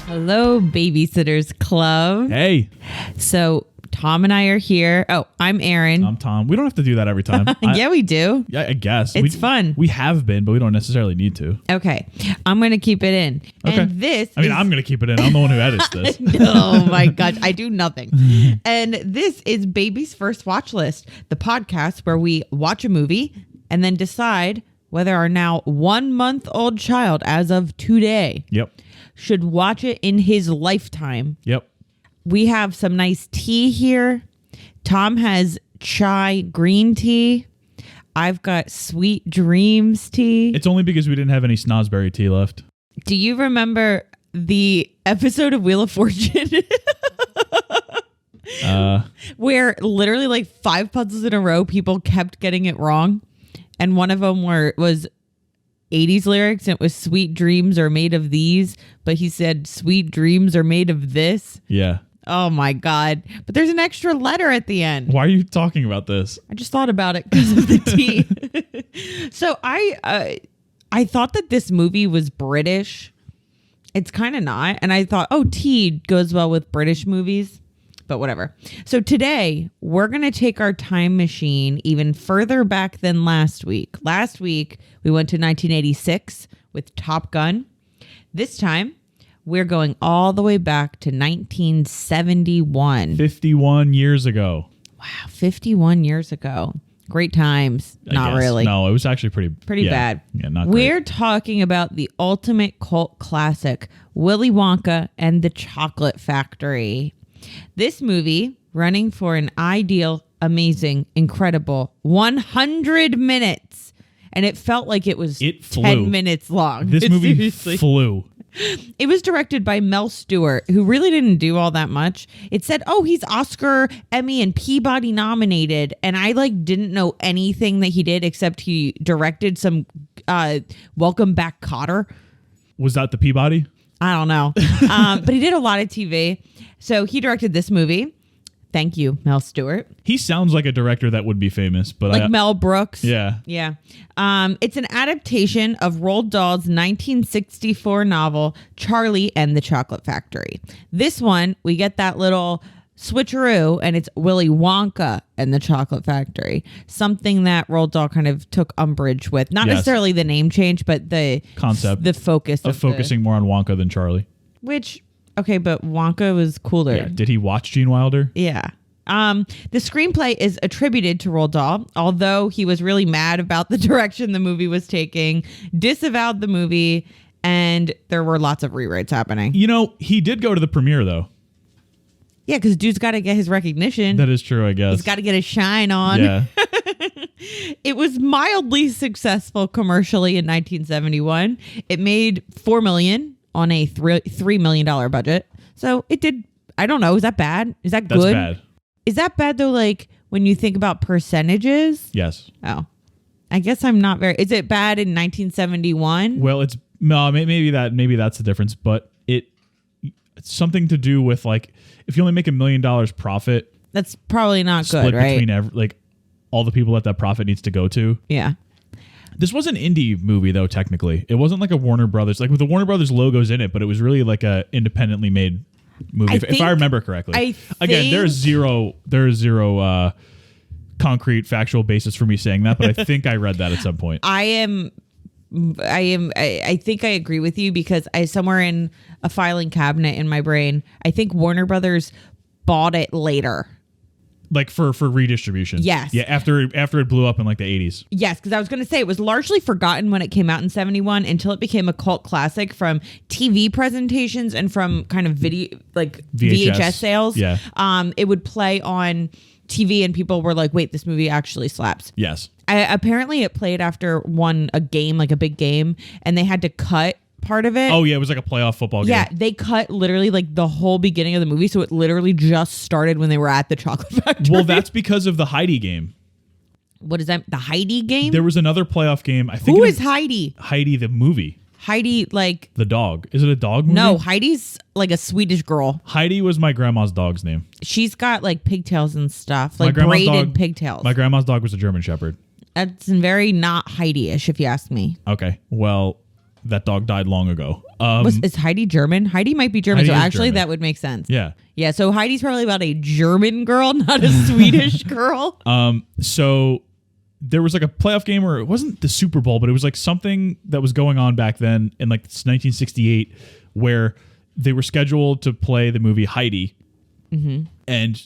Hello, Babysitters Club. Hey. So Tom and I are here. Oh, I'm Aaron. I'm Tom. We don't have to do that every time. Yeah, we do. Yeah, I guess. It's fun. We have been, but we don't necessarily need to. Okay. I'm going to keep it in. Okay. And this I'm going to keep it in. I'm the one who edits this. Oh my gosh. I do nothing. And this is Baby's First Watch List, the podcast where we watch a movie and then decide whether our now 1-month-old child, as of today, Yep. should watch it in his lifetime. Yep. We have some nice tea here. Tom has chai green tea. I've got sweet dreams tea. It's only because we didn't have any snozzberry tea left. Do you remember the episode of Wheel of Fortune? Where literally like 5 puzzles in a row, people kept getting it wrong. And one of them was 80s lyrics. And it was sweet dreams are made of these. But he said sweet dreams are made of this. Yeah. Oh my God. But there's an extra letter at the end. Why are you talking about this? I just thought about it because of the tea. So I thought that this movie was British. It's kind of not. And I thought, oh, tea goes well with British movies. But whatever. So today, we're going to take our time machine even further back than last week. Last week, we went to 1986 with Top Gun. This time, we're going all the way back to 1971. 51 years ago. Wow, 51 years ago. Great times. Not really. No, it was actually pretty bad. Yeah, not We're great. talking about the ultimate cult classic, Willy Wonka and the Chocolate Factory. This movie, running for an ideal, amazing, incredible 100 minutes. And it felt like it was 10 minutes long. This movie Seriously. flew. It was directed by Mel Stewart, who really didn't do all that much. It said, oh, he's Oscar, Emmy, and Peabody nominated. And I didn't know anything that he did except he directed some Welcome Back, Kotter. Was that the Peabody? I don't know. But he did a lot of TV. So he directed this movie. Thank you, Mel Stewart. He sounds like a director that would be famous, but like Mel Brooks. Yeah. Yeah. It's an adaptation of Roald Dahl's 1964 novel, Charlie and the Chocolate Factory. This one, we get that little switcheroo, and it's Willy Wonka and the Chocolate Factory. Something that Roald Dahl kind of took umbrage with. Not necessarily the name change, but the concept, the focus of focusing more on Wonka than Charlie. Which, okay, but Wonka was cooler. Yeah. Did he watch Gene Wilder? Yeah. The screenplay is attributed to Roald Dahl, although he was really mad about the direction the movie was taking, disavowed the movie, and there were lots of rewrites happening. You know, he did go to the premiere, though. Yeah, because dude's got to get his recognition. That is true, I guess. He's got to get his shine on. Yeah. It was mildly successful commercially in 1971. It made $4 million on a $3 million budget. So it did. I don't know. Is that bad? Is that good? That's bad. Is that bad though? Like when you think about percentages? Yes. Oh, I guess I'm not very. Is it bad in 1971? Well, it's no. Maybe that's the difference. But it's something to do with like if you only make $1 million profit. That's probably not good, right? Split between all the people that profit needs to go to. Yeah. This was an indie movie, though, technically. It wasn't like a Warner Brothers, like with the Warner Brothers logos in it, but it was really like a independently made movie, if I remember correctly. Again, there's zero concrete factual basis for me saying that, but I think I read that at some point. I think I agree with you because somewhere in a filing cabinet in my brain, I think Warner Brothers bought it later. Like for redistribution. Yes. Yeah, after it blew up in like the 80s. Yes, because I was going to say it was largely forgotten when it came out in 71 until it became a cult classic from TV presentations and from kind of video, like VHS sales. Yeah. It would play on TV and people were like, wait, this movie actually slaps. Yes. Apparently it played after a game, like a big game, and they had to cut part of it. Oh yeah, it was like a playoff football game. Yeah, they cut literally like the whole beginning of the movie, so it literally just started when they were at the Chocolate Factory. Well, that's because of the Heidi game. What is that? The Heidi game? There was another playoff game. I think. Who is Heidi? Heidi the movie. Heidi, like the dog. Is it a dog movie? No, Heidi's like a Swedish girl. Heidi was my grandma's dog's name. She's got like pigtails and stuff, like braided pigtails. My grandma's dog was a German Shepherd. That's very not Heidi-ish, if you ask me. Okay, well, that dog died long ago. Is Heidi German? Heidi might be German, Heidi so actually German. that would make sense. Yeah. Yeah, so Heidi's probably about a German girl, not a Swedish girl. So there was like a playoff game, or it wasn't the Super Bowl, but it was like something that was going on back then in like 1968 where they were scheduled to play the movie Heidi. Mm-hmm. And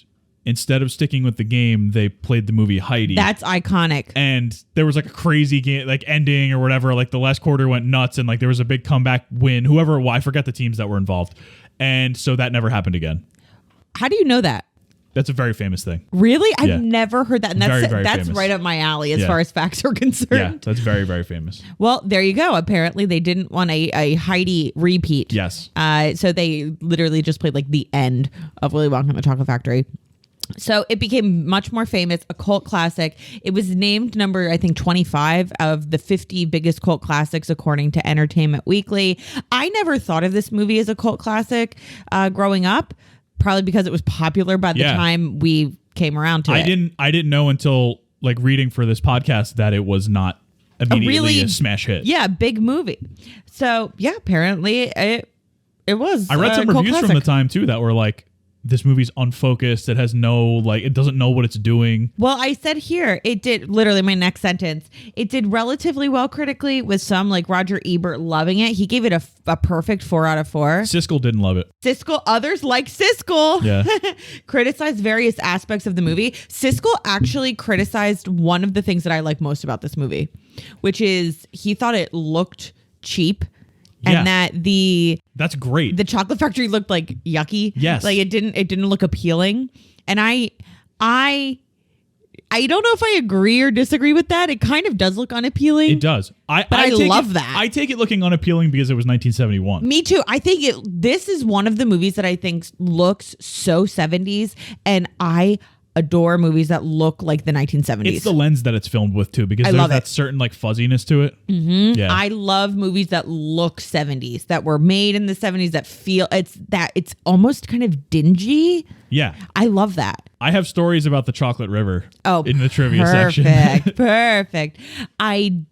instead of sticking with the game, they played the movie Heidi. That's iconic. And there was like a crazy game, like ending or whatever. Like the last quarter went nuts, and like there was a big comeback win. I forget the teams that were involved. And so that never happened again. How do you know that? That's a very famous thing. Really? I've never heard that. And Very, very that's famous. right up my alley as far as facts are concerned. Yeah, that's very, very famous. Well, there you go. Apparently they didn't want a Heidi repeat. Yes. So they literally just played like the end of Willy Wonka and the Chocolate Factory. So it became much more famous, a cult classic. It was named number, I think, 25 of the 50 biggest cult classics, according to Entertainment Weekly. I never thought of this movie as a cult classic growing up, probably because it was popular by the time we came around to it. I didn't know until like reading for this podcast that it was not immediately a smash hit. Yeah, big movie. So yeah, apparently it was. I read some reviews from the time too that were like, this movie's unfocused. It has it doesn't know what it's doing. Well, I said here, it did, literally my next sentence, it did relatively well critically, with some like Roger Ebert loving it. He gave it a perfect 4 out of 4. Siskel didn't love it. Others like Siskel, yeah. criticized various aspects of the movie. Siskel actually criticized one of the things that I like most about this movie, which is he thought it looked cheap. And that's great. The Chocolate Factory looked like yucky. Yes. Like it didn't look appealing. And I don't know if I agree or disagree with that. It kind of does look unappealing. It does. I love that. I take it looking unappealing because it was 1971. Me too. I think this is one of the movies that I think looks so 70s, and I adore movies that look like the 1970s. It's the lens that it's filmed with too, because there's that certain like fuzziness to it. Mm-hmm. Yeah. I love movies that look 70s, that were made in the 70s, that feel it's almost kind of dingy. Yeah. I love that. I have stories about the Chocolate River in the trivia section. Perfect. Perfect. I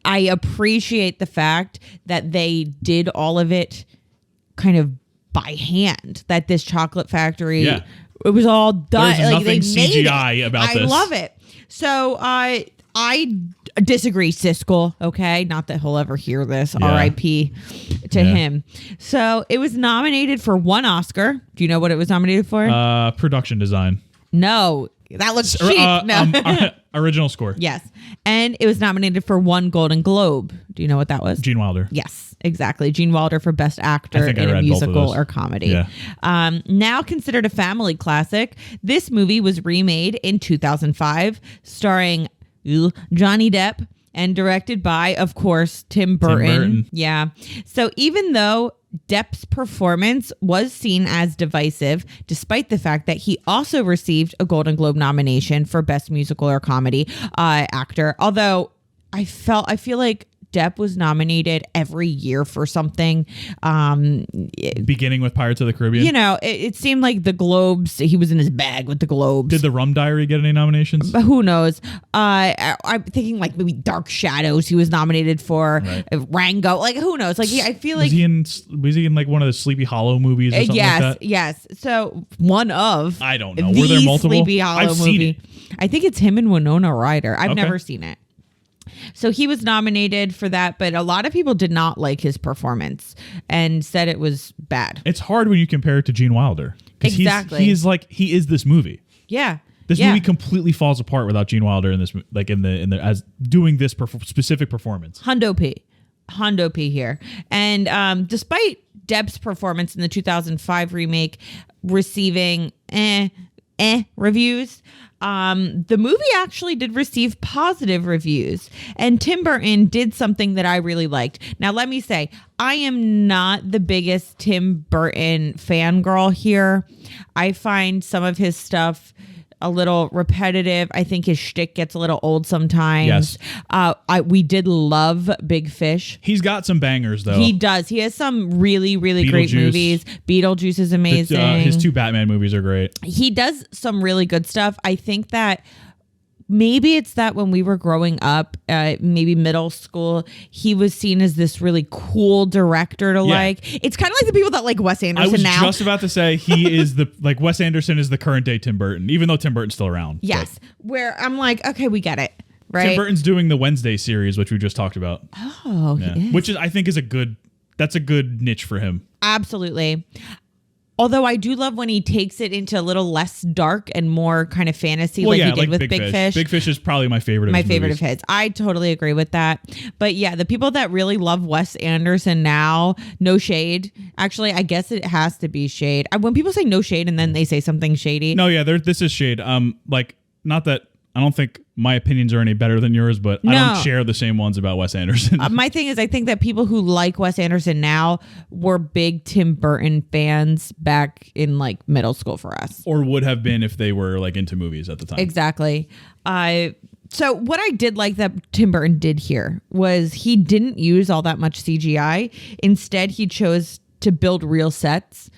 appreciate the fact that they did all of it kind of by hand, that this Chocolate Factory it was all done. There's like nothing they CGI about this. I love it. So I disagree, Siskel. Okay, not that he'll ever hear this. R.I.P. to him. So it was nominated for 1 Oscar. Do you know what it was nominated for? Production design. No, that looks cheap. No. Original score. Yes, and it was nominated for 1 Golden Globe. Do you know what that was? Gene Wilder. Yes, exactly. Gene Wilder for Best Actor in a musical or comedy. Yeah. Now considered a family classic, this movie was remade in 2005, starring Johnny Depp and directed by, of course, Tim Burton. Yeah. So even though Depp's performance was seen as divisive, despite the fact that he also received a Golden Globe nomination for Best Musical or Comedy Actor. Although I feel like Depp was nominated every year for something. Beginning with Pirates of the Caribbean. You know, it seemed like the Globes, he was in his bag with the Globes. Did The Rum Diary get any nominations? Who knows? I'm thinking like maybe Dark Shadows he was nominated for. Right. Rango. Like, who knows? Like, I feel like... Was he in like one of the Sleepy Hollow movies or something like that? Yes. So one of... I don't know. Were there multiple? Sleepy Hollow I've movie. seen it. I think it's him and Winona Ryder. I've never seen it. So he was nominated for that, but a lot of people did not like his performance and said it was bad. It's hard when you compare it to Gene Wilder. Exactly. He is this movie. Yeah. This movie completely falls apart without Gene Wilder in this, like in the as doing this specific performance. Hondo P here. And despite Depp's performance in the 2005 remake receiving reviews, the movie actually did receive positive reviews, and Tim Burton did something that I really liked. Now, let me say, I am not the biggest Tim Burton fangirl here. I find some of his stuff a little repetitive. I think his shtick gets a little old sometimes. Yes. We did love Big Fish. He's got some bangers, though. He does. He has some really, really great movies. Beetlejuice is amazing. His 2 Batman movies are great. He does some really good stuff. I think that maybe it's that when we were growing up, maybe middle school, he was seen as this really cool director to like. It's kind of like the people that like Wes Anderson now. I was just about to say he is like Wes Anderson is the current day Tim Burton, even though Tim Burton's still around. Yes, where I'm like, okay, we get it. Right. Tim Burton's doing the Wednesday series, which we just talked about. Oh, he is. Which I think is a good niche for him. Absolutely. Although I do love when he takes it into a little less dark and more kind of fantasy, he did with Big Fish. Big Fish is probably my favorite. Of his. I totally agree with that. But yeah, the people that really love Wes Anderson now, no shade. Actually, I guess it has to be shade. When people say no shade and then they say something shady. No, yeah, this is shade. Like, not that I don't think my opinions are any better than yours, but I don't share the same ones about Wes Anderson. My thing is, I think that people who like Wes Anderson now were big Tim Burton fans back in like middle school for us. Or would have been if they were like into movies at the time. Exactly. So what I did like that Tim Burton did here was he didn't use all that much CGI. Instead, he chose to build real sets.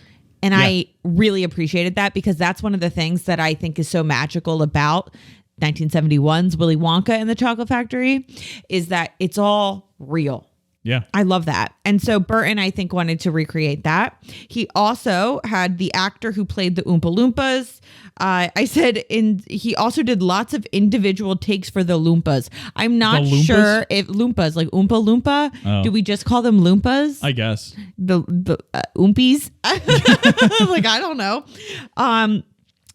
And I really appreciated that because that's one of the things that I think is so magical about 1971's Willy Wonka and the Chocolate Factory is that it's all real. Yeah. I love that. And so Burton, I think, wanted to recreate that. He also had the actor who played the Oompa Loompas. He also did lots of individual takes for the Loompas. I'm not sure if Loompas, like Oompa Loompa, do we just call them Loompas? I guess. The Oompies? Like, I don't know.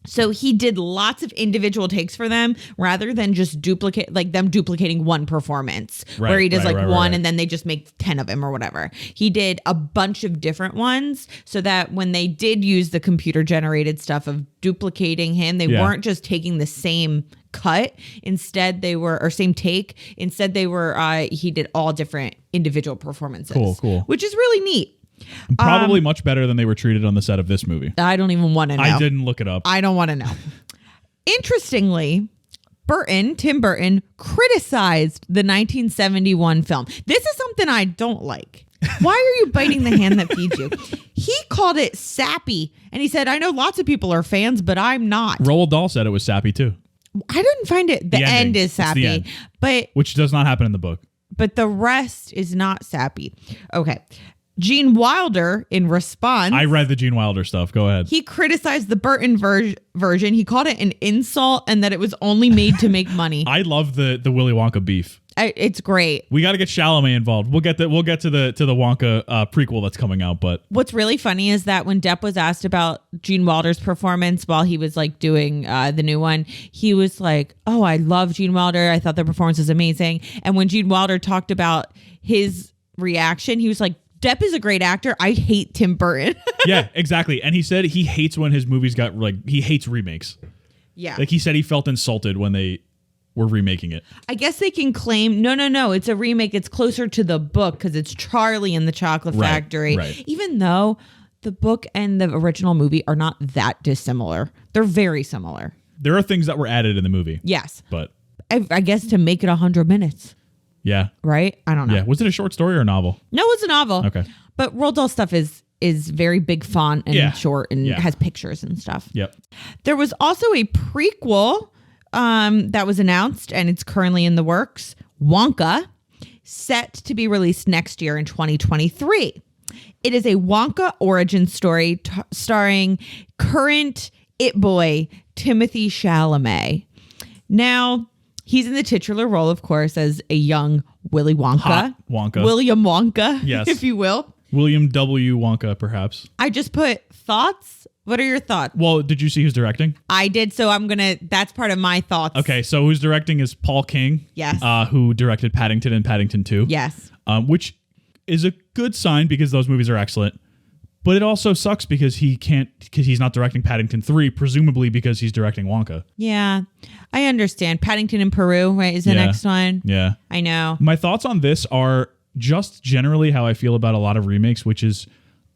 So he did lots of individual takes for them rather than just duplicating one performance where he does one and then they just make 10 of him or whatever. He did a bunch of different ones so that when they did use the computer generated stuff of duplicating him, they weren't just taking the same cut. Instead they were, or same take. Instead they were, he did all different individual performances. Cool. Which is really neat. Probably much better than they were treated on the set of this movie. I don't even want to know. I didn't look it up. I don't want to know. Interestingly, Tim Burton criticized the 1971 film. This is something I don't like. Why are you biting the hand that feeds you? He called it sappy. And he said, I know lots of people are fans, but I'm not. Roald Dahl said it was sappy too. I didn't find it. The end is sappy. Which does not happen in the book. But the rest is not sappy. Okay. Gene Wilder, in response... I read the Gene Wilder stuff. Go ahead. He criticized the Burton version. He called it an insult and that it was only made to make money. I love the Willy Wonka beef. It's great. We got to get Chalamet involved. We'll get to the Wonka prequel that's coming out. But what's really funny is that when Depp was asked about Gene Wilder's performance while he was like doing the new one, he was like, "Oh, I love Gene Wilder. I thought the performance was amazing." And when Gene Wilder talked about his reaction, he was like, Depp is a great actor. I hate Tim Burton. Yeah, exactly. And he said he hates when his movies he hates remakes. Yeah. Like he said he felt insulted when they were remaking it. I guess they can claim, no, it's a remake. It's closer to the book because it's Charlie and the Chocolate Factory. Right. Even though the book and the original movie are not that dissimilar. They're very similar. There are things that were added in the movie. Yes. But I guess to make it 100 minutes. Yeah. Right? I don't know. Yeah. Was it a short story or a novel? No, it's a novel. Okay. But Roald Dahl stuff is very big font and short and has pictures and stuff. Yep. There was also a prequel that was announced and it's currently in the works. Wonka, set to be released next year in 2023. It is a Wonka origin story starring current It Boy Timothy Chalamet. Now, he's in the titular role, of course, as a young Willy Wonka. Hot Wonka. William Wonka, yes, if you will. William W. Wonka, perhaps. I just put thoughts. What are your thoughts? Well, did you see who's directing? I did, so that's part of my thoughts. Okay, so who's directing is Paul King. Yes. Who directed Paddington and Paddington 2. Yes. Which is a good sign because those movies are excellent. But it also sucks because he's not directing Paddington 3, presumably because he's directing Wonka. Yeah, I understand. Paddington in Peru, right, is the next one. Yeah. I know. My thoughts on this are just generally how I feel about a lot of remakes, which is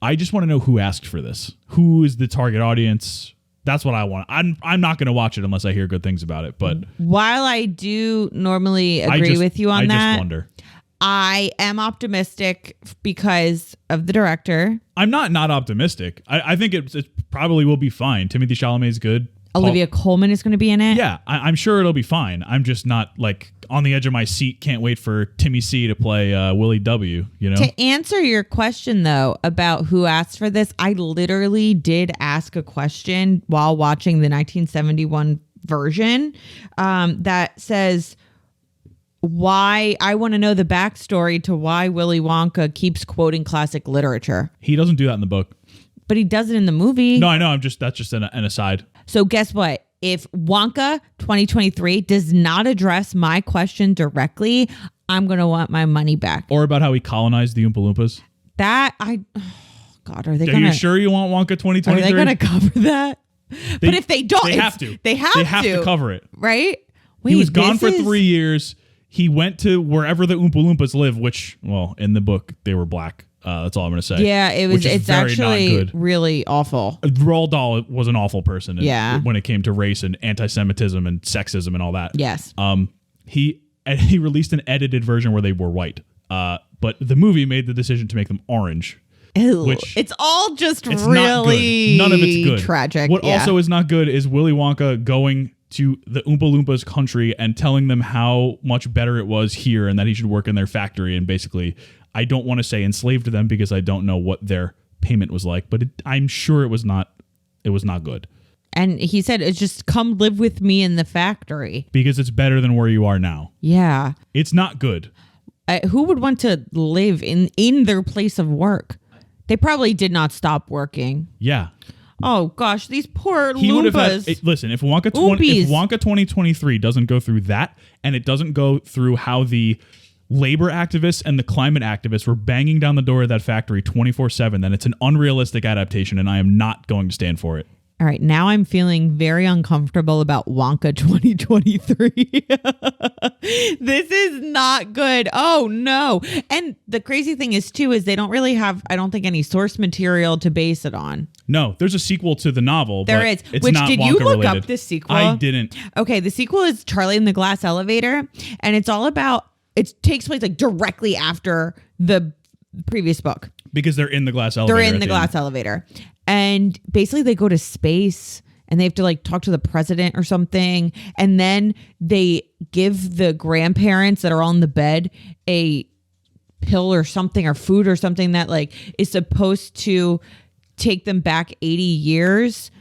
I just want to know who asked for this. Who is the target audience? That's what I want. I'm not going to watch it unless I hear good things about it. But while I do normally agree with you on that, I just wonder. I am optimistic because of the director. I'm not optimistic. I think it probably will be fine. Timothy Chalamet is good. Olivia Colman is going to be in it. Yeah, I'm sure it'll be fine. I'm just not like on the edge of my seat. Can't wait for Timmy C to play Willie W. You know. To answer your question though about who asked for this, I literally did ask a question while watching the 1971 version that says why I want to know the backstory to why Willy Wonka keeps quoting classic literature. He doesn't do that in the book, but he does it in the movie. No, I know. That's just an aside. So guess what? If Wonka 2023 does not address my question directly, I'm going to want my money back. Or about how he colonized the Oompa Loompas. God, are they Are going to... you sure you want Wonka 2023? Are they going to cover that? But if they don't... They have to. They have to cover it. Right? Wait, he was gone for 3 years. He went to wherever the Oompa Loompas live, which, well, in the book, they were black. That's all I'm going to say. Yeah, it's actually really awful. Roald Dahl was an awful person when it came to race and anti-Semitism and sexism and all that. Yes. He released an edited version where they were white. But the movie made the decision to make them orange. Ew. Which it's all just it's really not good. None of it's good. Tragic. What also is not good is Willy Wonka going to the Oompa Loompas country and telling them how much better it was here and that he should work in their factory and basically, I don't want to say enslaved them because I don't know what their payment was like, but I'm sure it was not good. And he said, it's just come live with me in the factory. Because it's better than where you are now. Yeah. It's not good. Who would want to live in their place of work? They probably did not stop working. Yeah. Oh, gosh, these poor He would have Loompas. had... Listen, if Wonka 2023 doesn't go through that, and it doesn't go through how the labor activists and the climate activists were banging down the door of that factory 24/7, then it's an unrealistic adaptation, and I am not going to stand for it. All right, now I'm feeling very uncomfortable about Wonka 2023. This is not good. Oh, no. And the crazy thing is, too, is they don't really have, I don't think, any source material to base it on. No, there's a sequel to the novel. There but is. It's Which, not did Wonka you look related. up the sequel? I didn't. Okay, the sequel is Charlie and the Glass Elevator, and it's all about, it takes place like directly after the previous book. Because they're in the glass elevator. They're in the glass elevator. And basically they go to space and they have to like talk to the president or something. And then they give the grandparents that are on the bed a pill or something or food or something that like is supposed to take them back 80 years.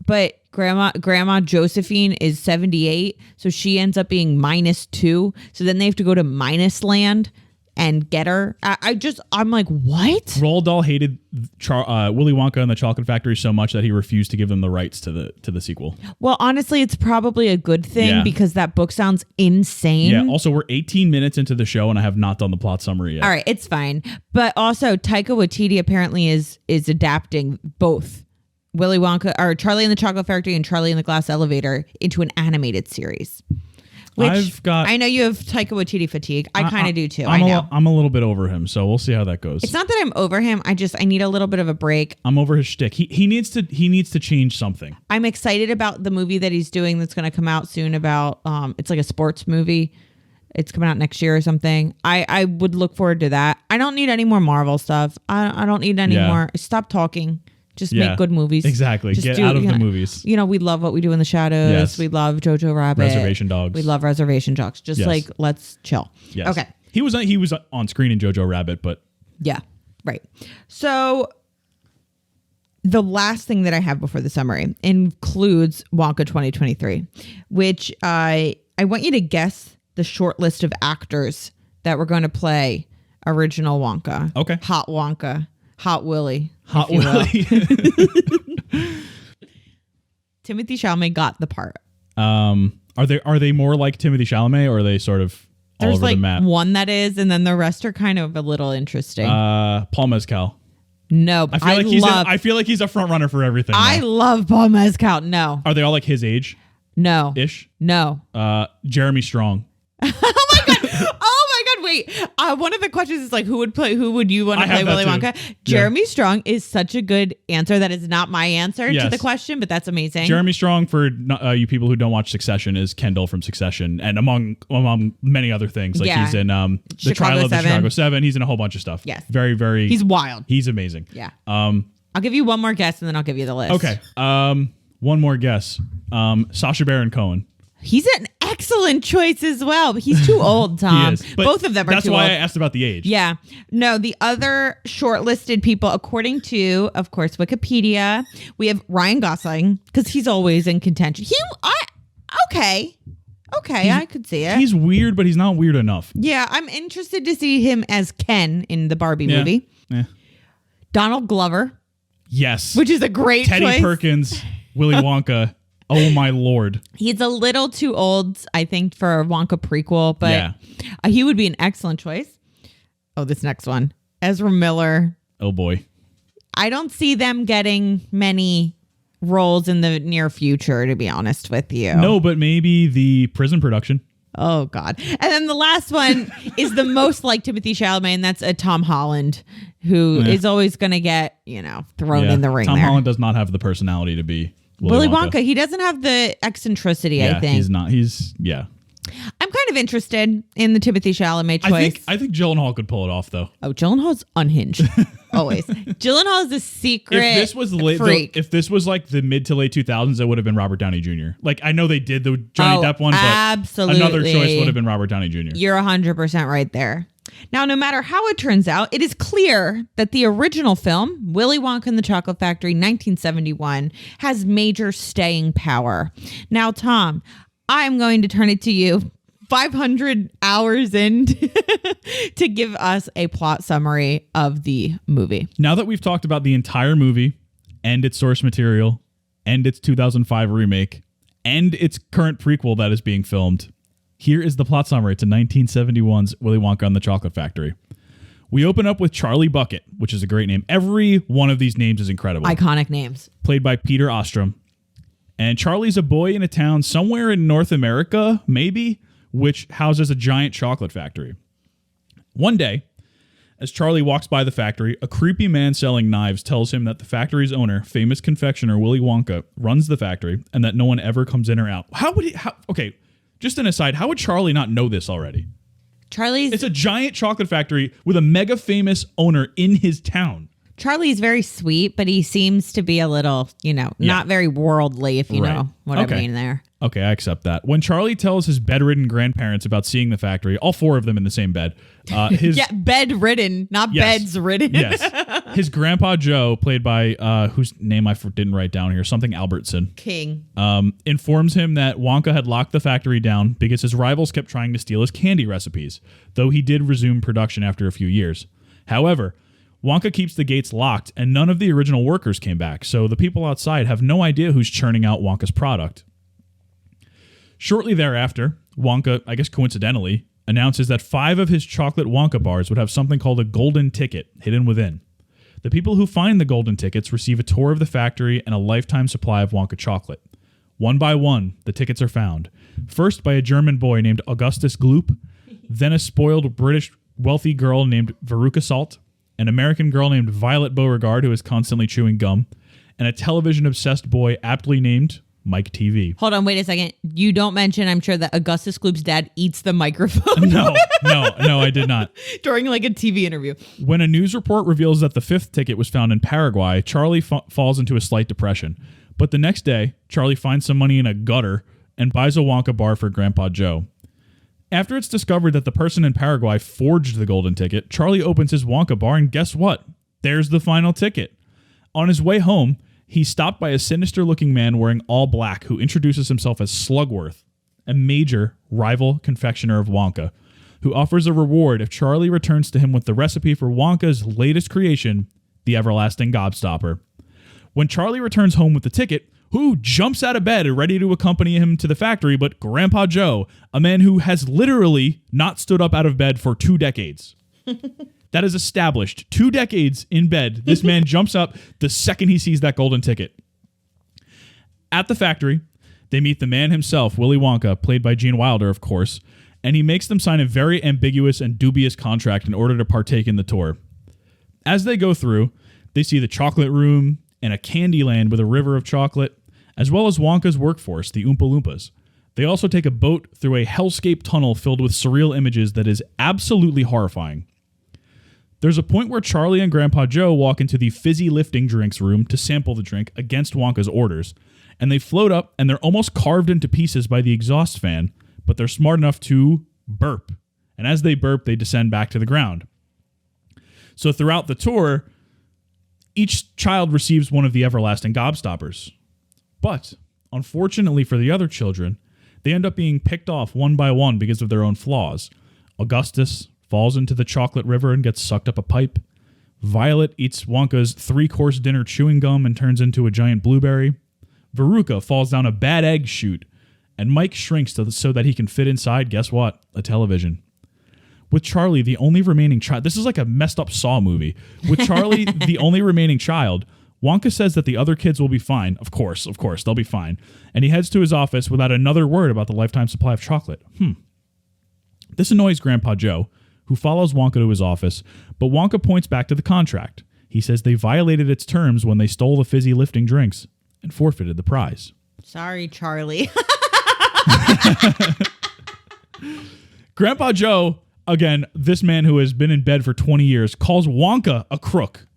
But Grandma Josephine is 78. So she ends up being -2. So then they have to go to minus land and get her. I'm like, what? Roald Dahl hated Willy Wonka and the Chocolate Factory so much that he refused to give them the rights to the sequel. Well, honestly, it's probably a good thing because that book sounds insane. Yeah. Also, we're 18 minutes into the show and I have not done the plot summary yet. All right, it's fine. But also, Taika Waititi apparently is adapting both Willy Wonka or Charlie and the Chocolate Factory and Charlie and the Glass Elevator into an animated series. Which I know you have Taika Waititi fatigue. I kind of do too. I know. I'm a little bit over him, so we'll see how that goes. It's not that I'm over him. I need a little bit of a break. I'm over his shtick. He needs to change something. I'm excited about the movie that he's doing that's going to come out soon about it's like a sports movie. It's coming out next year or something. I would look forward to that. I don't need any more Marvel stuff. I don't need any more. Stop talking. Just make good movies. Exactly. Get out of the movies. You know, we love What We Do in the Shadows. Yes. We love Jojo Rabbit. Reservation Dogs. We love Reservation Dogs. Just like, let's chill. Yes. Okay. He was on screen in Jojo Rabbit, but... Yeah, right. So the last thing that I have before the summary includes Wonka 2023, which I want you to guess the short list of actors that were going to play original Wonka. Okay. Hot Wonka. Hot Willy. Hot Willy. Timothy Chalamet got the part. Are they more like Timothy Chalamet or are they sort of all There's over like the map? one that is, and then the rest are kind of a little interesting. Paul Mescal. No, I feel like he's a front runner for everything. I love Paul Mescal. No. Are they all like his age? No. Ish? No. Jeremy Strong. Oh my God, wait. One of the questions is like, who would you want to play Willy Wonka? Jeremy Strong is such a good answer. That is not my answer to the question, but that's amazing. Jeremy Strong, for you people who don't watch Succession, is Kendall from Succession, and among many other things. Like he's in the Trial of the Chicago 7. He's in a whole bunch of stuff. Yes. Very, very... He's wild. He's amazing. Yeah. I'll give you one more guess, and then I'll give you the list. Okay. One more guess. Sacha Baron Cohen. He's an excellent choice as well, but he's too old, Tom. He is, but both of them are too old. That's why I asked about the age. Yeah. No, the other shortlisted people, according to, of course, Wikipedia, we have Ryan Gosling, because he's always in contention. Okay, I could see it. He's weird, but he's not weird enough. Yeah, I'm interested to see him as Ken in the Barbie movie. Yeah. Donald Glover. Yes. Which is a great Teddy choice. Perkins, Willy Wonka. Oh, my Lord. He's a little too old, I think, for a Wonka prequel, but he would be an excellent choice. Oh, this next one. Ezra Miller. Oh, boy. I don't see them getting many roles in the near future, to be honest with you. No, but maybe the prison production. Oh, God. And then the last one is the most like Timothée Chalamet, and that's a Tom Holland, who is always going to get, thrown in the ring Tom there. Holland does not have the personality to be Willy Wonka. He doesn't have the eccentricity, I think. He's not. I'm kind of interested in the Timothée Chalamet choice. I think Gyllenhaal could pull it off, though. Oh, Gyllenhaal's unhinged. Always. Gyllenhaal is a secret freak. If this was like the mid to late 2000s, it would have been Robert Downey Jr. Like, I know they did the Johnny Depp one, but absolutely. Another choice would have been Robert Downey Jr. You're 100% right there. Now, no matter how it turns out, it is clear that the original film, Willy Wonka and the Chocolate Factory, 1971, has major staying power. Now, Tom, I'm going to turn it to you 500 hours in to give us a plot summary of the movie. Now that we've talked about the entire movie and its source material and its 2005 remake and its current prequel that is being filmed, here is the plot summary to 1971's Willy Wonka and the Chocolate Factory. We open up with Charlie Bucket, which is a great name. Every one of these names is incredible. Iconic names. Played by Peter Ostrom. And Charlie's a boy in a town somewhere in North America, maybe, which houses a giant chocolate factory. One day, as Charlie walks by the factory, a creepy man selling knives tells him that the factory's owner, famous confectioner Willy Wonka, runs the factory and that no one ever comes in or out. Okay, just an aside, how would Charlie not know this already? It's a giant chocolate factory with a mega famous owner in his town. Charlie's very sweet, but he seems to be a little, not very worldly, if you know what I mean there. Okay, I accept that. When Charlie tells his bedridden grandparents about seeing the factory, all four of them in the same bed. Bedridden, not beds ridden. Yes. His grandpa Joe, played by whose name I didn't write down here, something Albertson. King. Informs him that Wonka had locked the factory down because his rivals kept trying to steal his candy recipes, though he did resume production after a few years. However, Wonka keeps the gates locked, and none of the original workers came back, so the people outside have no idea who's churning out Wonka's product. Shortly thereafter, Wonka, I guess coincidentally, announces that 5 of his chocolate Wonka bars would have something called a golden ticket hidden within. The people who find the golden tickets receive a tour of the factory and a lifetime supply of Wonka chocolate. One by one, the tickets are found. First by a German boy named Augustus Gloop, then a spoiled British wealthy girl named Veruca Salt, an American girl named Violet Beauregard, who is constantly chewing gum, and a television-obsessed boy aptly named Mike TV. Hold on, wait a second. You don't mention, I'm sure, that Augustus Gloop's dad eats the microphone. No, I did not. During like a TV interview. When a news report reveals that the 5th ticket was found in Paraguay, Charlie falls into a slight depression. But the next day, Charlie finds some money in a gutter and buys a Wonka bar for Grandpa Joe. After it's discovered that the person in Paraguay forged the golden ticket, Charlie opens his Wonka bar and guess what? There's the final ticket. On his way home, he's stopped by a sinister-looking man wearing all black who introduces himself as Slugworth, a major rival confectioner of Wonka, who offers a reward if Charlie returns to him with the recipe for Wonka's latest creation, the everlasting gobstopper. When Charlie returns home with the ticket, who jumps out of bed ready to accompany him to the factory but Grandpa Joe, a man who has literally not stood up out of bed for 2 decades. That is established. 2 decades in bed, this man jumps up the second he sees that golden ticket. At the factory, they meet the man himself, Willy Wonka, played by Gene Wilder, of course, and he makes them sign a very ambiguous and dubious contract in order to partake in the tour. As they go through, they see the chocolate room and a candy land with a river of chocolate, as well as Wonka's workforce, the Oompa Loompas. They also take a boat through a hellscape tunnel filled with surreal images that is absolutely horrifying. There's a point where Charlie and Grandpa Joe walk into the fizzy lifting drinks room to sample the drink against Wonka's orders, and they float up, and they're almost carved into pieces by the exhaust fan, but they're smart enough to burp. And as they burp, they descend back to the ground. So throughout the tour, each child receives one of the everlasting gobstoppers. But unfortunately for the other children, they end up being picked off one by one because of their own flaws. Augustus falls into the chocolate river and gets sucked up a pipe. Violet eats Wonka's 3-course dinner chewing gum and turns into a giant blueberry. Veruca falls down a bad egg chute. And Mike shrinks so that he can fit inside, guess what? A television. With Charlie, the only remaining child... This is like a messed up Saw movie. With Charlie, the only remaining child, Wonka says that the other kids will be fine. Of course, they'll be fine. And he heads to his office without another word about the lifetime supply of chocolate. This annoys Grandpa Joe, who follows Wonka to his office, but Wonka points back to the contract. He says they violated its terms when they stole the fizzy lifting drinks and forfeited the prize. Sorry, Charlie. Grandpa Joe, again, this man who has been in bed for 20 years, calls Wonka a crook.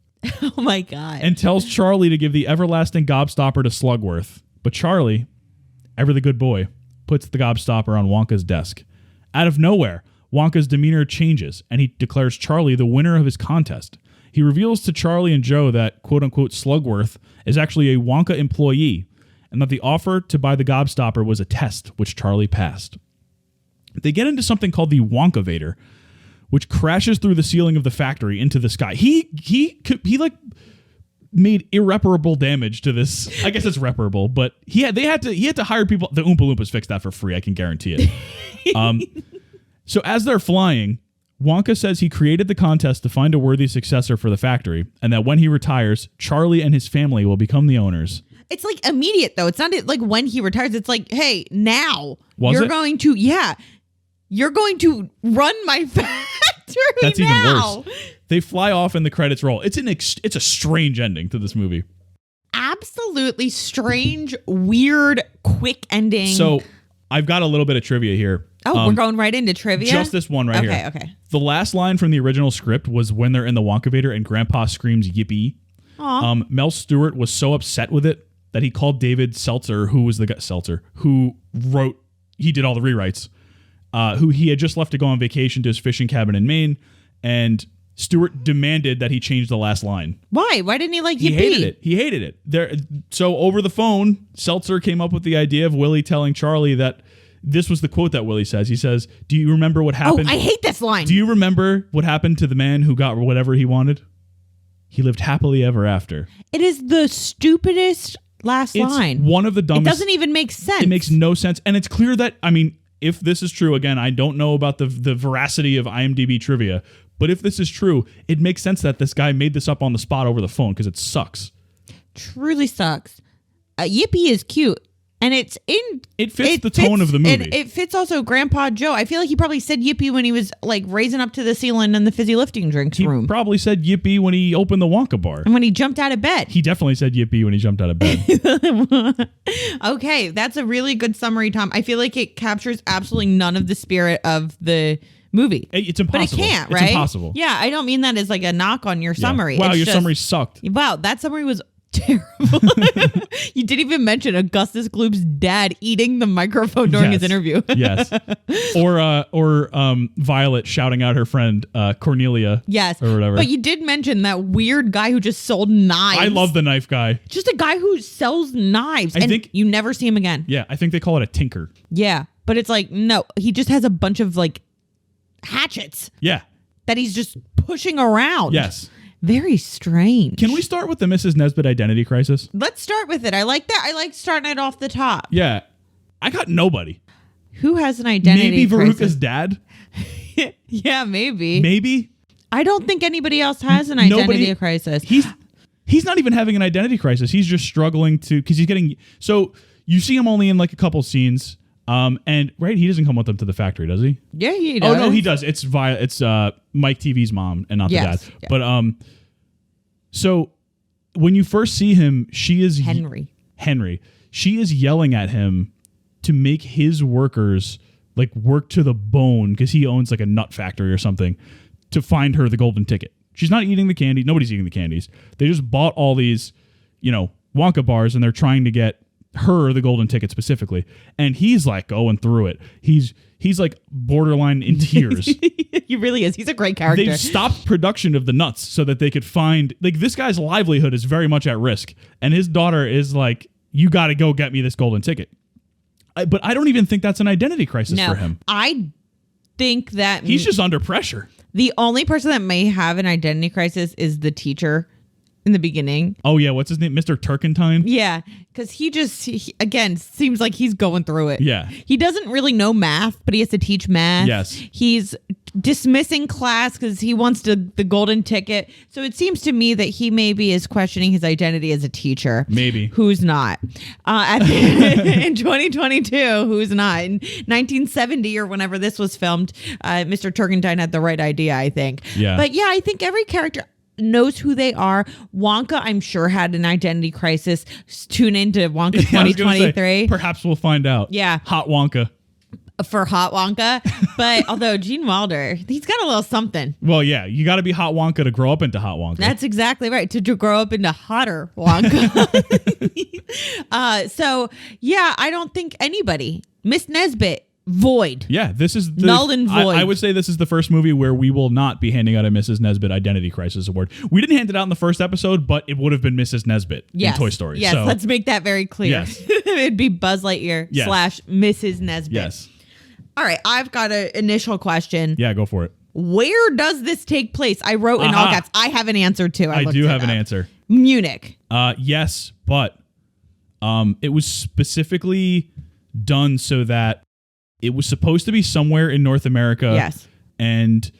Oh my God. And tells Charlie to give the everlasting gobstopper to Slugworth. But Charlie, ever the good boy, puts the gobstopper on Wonka's desk. Out of nowhere, Wonka's demeanor changes, and he declares Charlie the winner of his contest. He reveals to Charlie and Joe that, quote-unquote, Slugworth is actually a Wonka employee, and that the offer to buy the gobstopper was a test, which Charlie passed. They get into something called the Wonkavator, which crashes through the ceiling of the factory into the sky. He like made irreparable damage to this. I guess it's reparable, but he had to hire people. The Oompa Loompas fixed that for free. I can guarantee it. So as they're flying, Wonka says he created the contest to find a worthy successor for the factory, and that when he retires, Charlie and his family will become the owners. It's like immediate though. It's not like when he retires. It's like, hey, now you're going to run my factory. That's now. Even worse. They fly off and the credits roll. It's a strange ending to this movie. Absolutely strange, weird, quick ending. So I've got a little bit of trivia here. Oh, we're going right into trivia? Just this one right here. Okay. The last line from the original script was when they're in the Wonkavator and Grandpa screams yippee. Mel Stewart was so upset with it that he called David Seltzer, who was the guy, he did all the rewrites, who he had just left to go on vacation to his fishing cabin in Maine, and Stewart demanded that he change the last line. Why? Why didn't he like yippee? He hated it. So over the phone, Seltzer came up with the idea of Willy telling Charlie that this was the quote that Willy says. He says, "Do you remember what happened?" Oh, I hate this line. Do you remember what happened to the man who got whatever he wanted? He lived happily ever after. It is the stupidest last line. It's one of the dumbest. It doesn't even make sense. It makes no sense. And it's clear that, I mean, if this is true, again, I don't know about the veracity of IMDb trivia, but if this is true, it makes sense that this guy made this up on the spot over the phone because it sucks. Truly sucks. Yippee is cute. And it fits the tone of the movie. It fits also Grandpa Joe. I feel like he probably said yippee when he was like raising up to the ceiling in the fizzy lifting drinks room. He probably said yippee when he opened the Wonka bar. And when he jumped out of bed. He definitely said yippee when he jumped out of bed. Okay, that's a really good summary, Tom. I feel like it captures absolutely none of the spirit of the movie. It's impossible. But it can't, right? It's impossible. Yeah, I don't mean that as like a knock on your summary. Wow, it's your just, summary sucked. Wow, that summary was terrible. You didn't even mention Augustus Gloop's dad eating the microphone during his interview. Yes. Or Violet shouting out her friend Cornelia. Yes. Or whatever. But you did mention that weird guy who just sold knives. I love the knife guy. Just a guy who sells knives. I think you never see him again. Yeah, I think they call it a tinker. Yeah. But it's like, no, he just has a bunch of like hatchets. Yeah. That he's just pushing around. Yes. Very strange. Can we start with the Mrs. Nesbitt identity crisis? Let's start with it. I like that. I like starting it off the top. Yeah. I got nobody. Who has an identity crisis? Maybe Veruca's dad? Yeah, maybe. Maybe. I don't think anybody else has an identity crisis. He's not even having an identity crisis. He's just struggling because he's getting... So you see him only in like a couple scenes. And right, he doesn't come with them to the factory, does he? Yeah, he does. Oh no, he does. It's Mike TV's mom and not the dad. Yeah. But so when you first see him, she is Henry. She is yelling at him to make his workers like work to the bone because he owns like a nut factory or something to find her the golden ticket. She's not eating the candy. Nobody's eating the candies. They just bought all these, Wonka bars and they're trying to get her the golden ticket specifically, and he's like going through it. He's like borderline in tears. He really is. He's a great character. They've stopped production of the nuts so that they could find, like, this guy's livelihood is very much at risk, and his daughter is like, you got to go get me this golden ticket. But I don't even think that's an identity crisis for him. I think that he's just under pressure. The only person that may have an identity crisis is the teacher in the beginning. Oh, yeah. What's his name? Mr. Turkentine? Yeah. Because he again, seems like he's going through it. Yeah. He doesn't really know math, but he has to teach math. Yes. He's dismissing class because he wants the golden ticket. So it seems to me that he maybe is questioning his identity as a teacher. Maybe. Who's not. In 2022, who's not. In 1970 or whenever this was filmed, Mr. Turkentine had the right idea, I think. Yeah. But yeah, I think every character knows who they are. Wonka, I'm sure, had an identity crisis. Tune into Wonka 2023. Perhaps we'll find out. Yeah. Hot Wonka. For Hot Wonka. But although Gene Wilder, he's got a little something. Well, yeah, you got to be Hot Wonka to grow up into Hot Wonka. That's exactly right. To grow up into hotter Wonka. So, yeah, I don't think anybody. Miss Nesbitt. Void. Yeah, this is null and void. I would say this is the first movie where we will not be handing out a Mrs. Nesbitt Identity Crisis Award. We didn't hand it out in the first episode, but it would have been Mrs. Nesbitt in Toy Story. Yes, so, let's make that very clear. Yes. It'd be Buzz Lightyear / Mrs. Nesbitt. Yes. All right, I've got an initial question. Yeah, go for it. Where does this take place? I wrote in all caps. I have an answer too. I do have an answer. Munich. Yes, but it was specifically done so that it was supposed to be somewhere in North America. Yes. And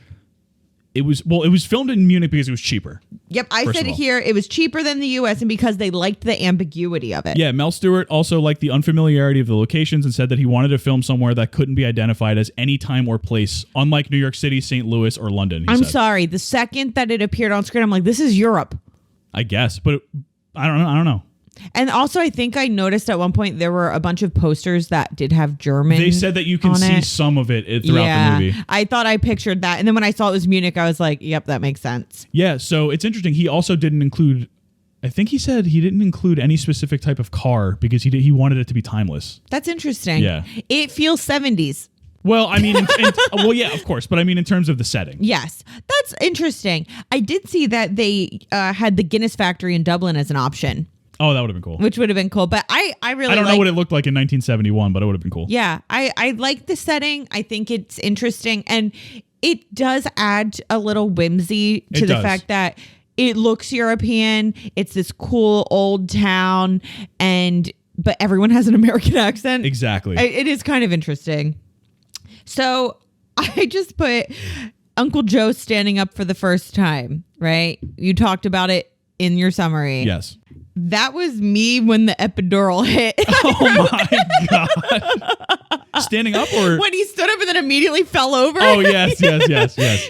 it was filmed in Munich because it was cheaper. Yep, I said it here. It was cheaper than the U.S. and because they liked the ambiguity of it. Yeah, Mel Stewart also liked the unfamiliarity of the locations and said that he wanted to film somewhere that couldn't be identified as any time or place, unlike New York City, St. Louis, or London. I'm sorry. The second that it appeared on screen, I'm like, this is Europe. I guess, but I don't know. And also, I think I noticed at one point there were a bunch of posters that did have German. They said that you can see some of it throughout the movie. I thought I pictured that. And then when I saw it was Munich, I was like, yep, that makes sense. Yeah, so it's interesting. He also didn't include, I think he said he didn't include any specific type of car because he wanted it to be timeless. That's interesting. Yeah. It feels 70s. Well, I mean, well, yeah, of course. But I mean, in terms of the setting. Yes. That's interesting. I did see that they had the Guinness factory in Dublin as an option. Oh, that would have been cool. Which would have been cool. But I really don't know what it looked like in 1971, but it would have been cool. Yeah. I like the setting. I think it's interesting. And it does add a little whimsy to the fact that it looks European. It's this cool old town. But everyone has an American accent. Exactly. It is kind of interesting. So I just put Uncle Joe standing up for the first time, right? You talked about it in your summary. Yes. That was me when the epidural hit. Oh my God. Standing up or? When he stood up and then immediately fell over. Oh, yes.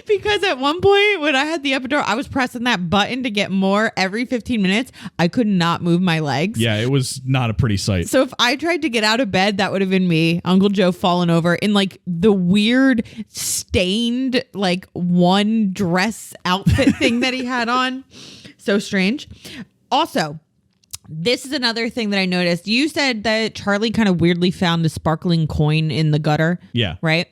Because at one point when I had the epidural, I was pressing that button to get more every 15 minutes. I could not move my legs. Yeah, it was not a pretty sight. So if I tried to get out of bed, that would have been me, Uncle Joe falling over in like the weird stained like one dress outfit thing that he had on. So strange. Also, this is another thing that I noticed. You said that Charlie kind of weirdly found a sparkling coin in the gutter. Yeah. Right?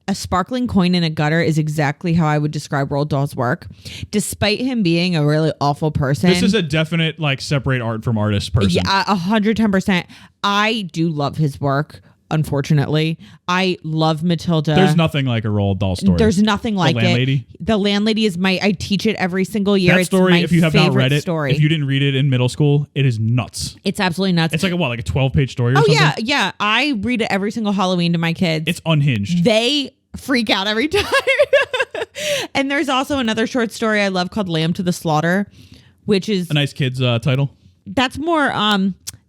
A sparkling coin in a gutter is exactly how I would describe Roald Dahl's work. Despite him being a really awful person. This is a definite like separate art from artist person. Yeah, 110%. I do love his work. Unfortunately, I love Matilda. There's nothing like a Roald Dahl story. There's nothing like The Landlady. The Landlady is I teach it every single year. That story, if you have not read it, story. if you didn't read it in middle school, it is nuts. It's absolutely nuts. It's like a 12-page story or something? Yeah. I read it every single Halloween to my kids. It's unhinged. They freak out every time. And there's also another short story I love called Lamb to the Slaughter, which is a nice kid's title. That's more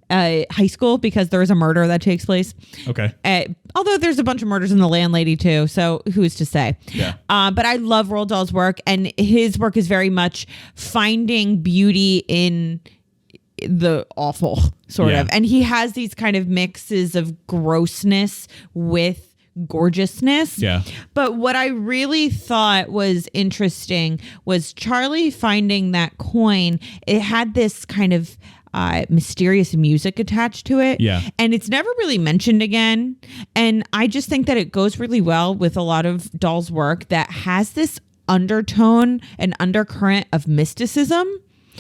high school because there is a murder that takes place. Okay. Although there's a bunch of murders in The Landlady too, so who's to say? Yeah. But I love Roald Dahl's work, and his work is very much finding beauty in the awful, sort of. And he has these kind of mixes of grossness with gorgeousness. Yeah. But what I really thought was interesting was Charlie finding that coin. It had this kind of mysterious music attached to it. Yeah. And it's never really mentioned again. And I just think that it goes really well with a lot of Dahl's work that has this undertone and undercurrent of mysticism.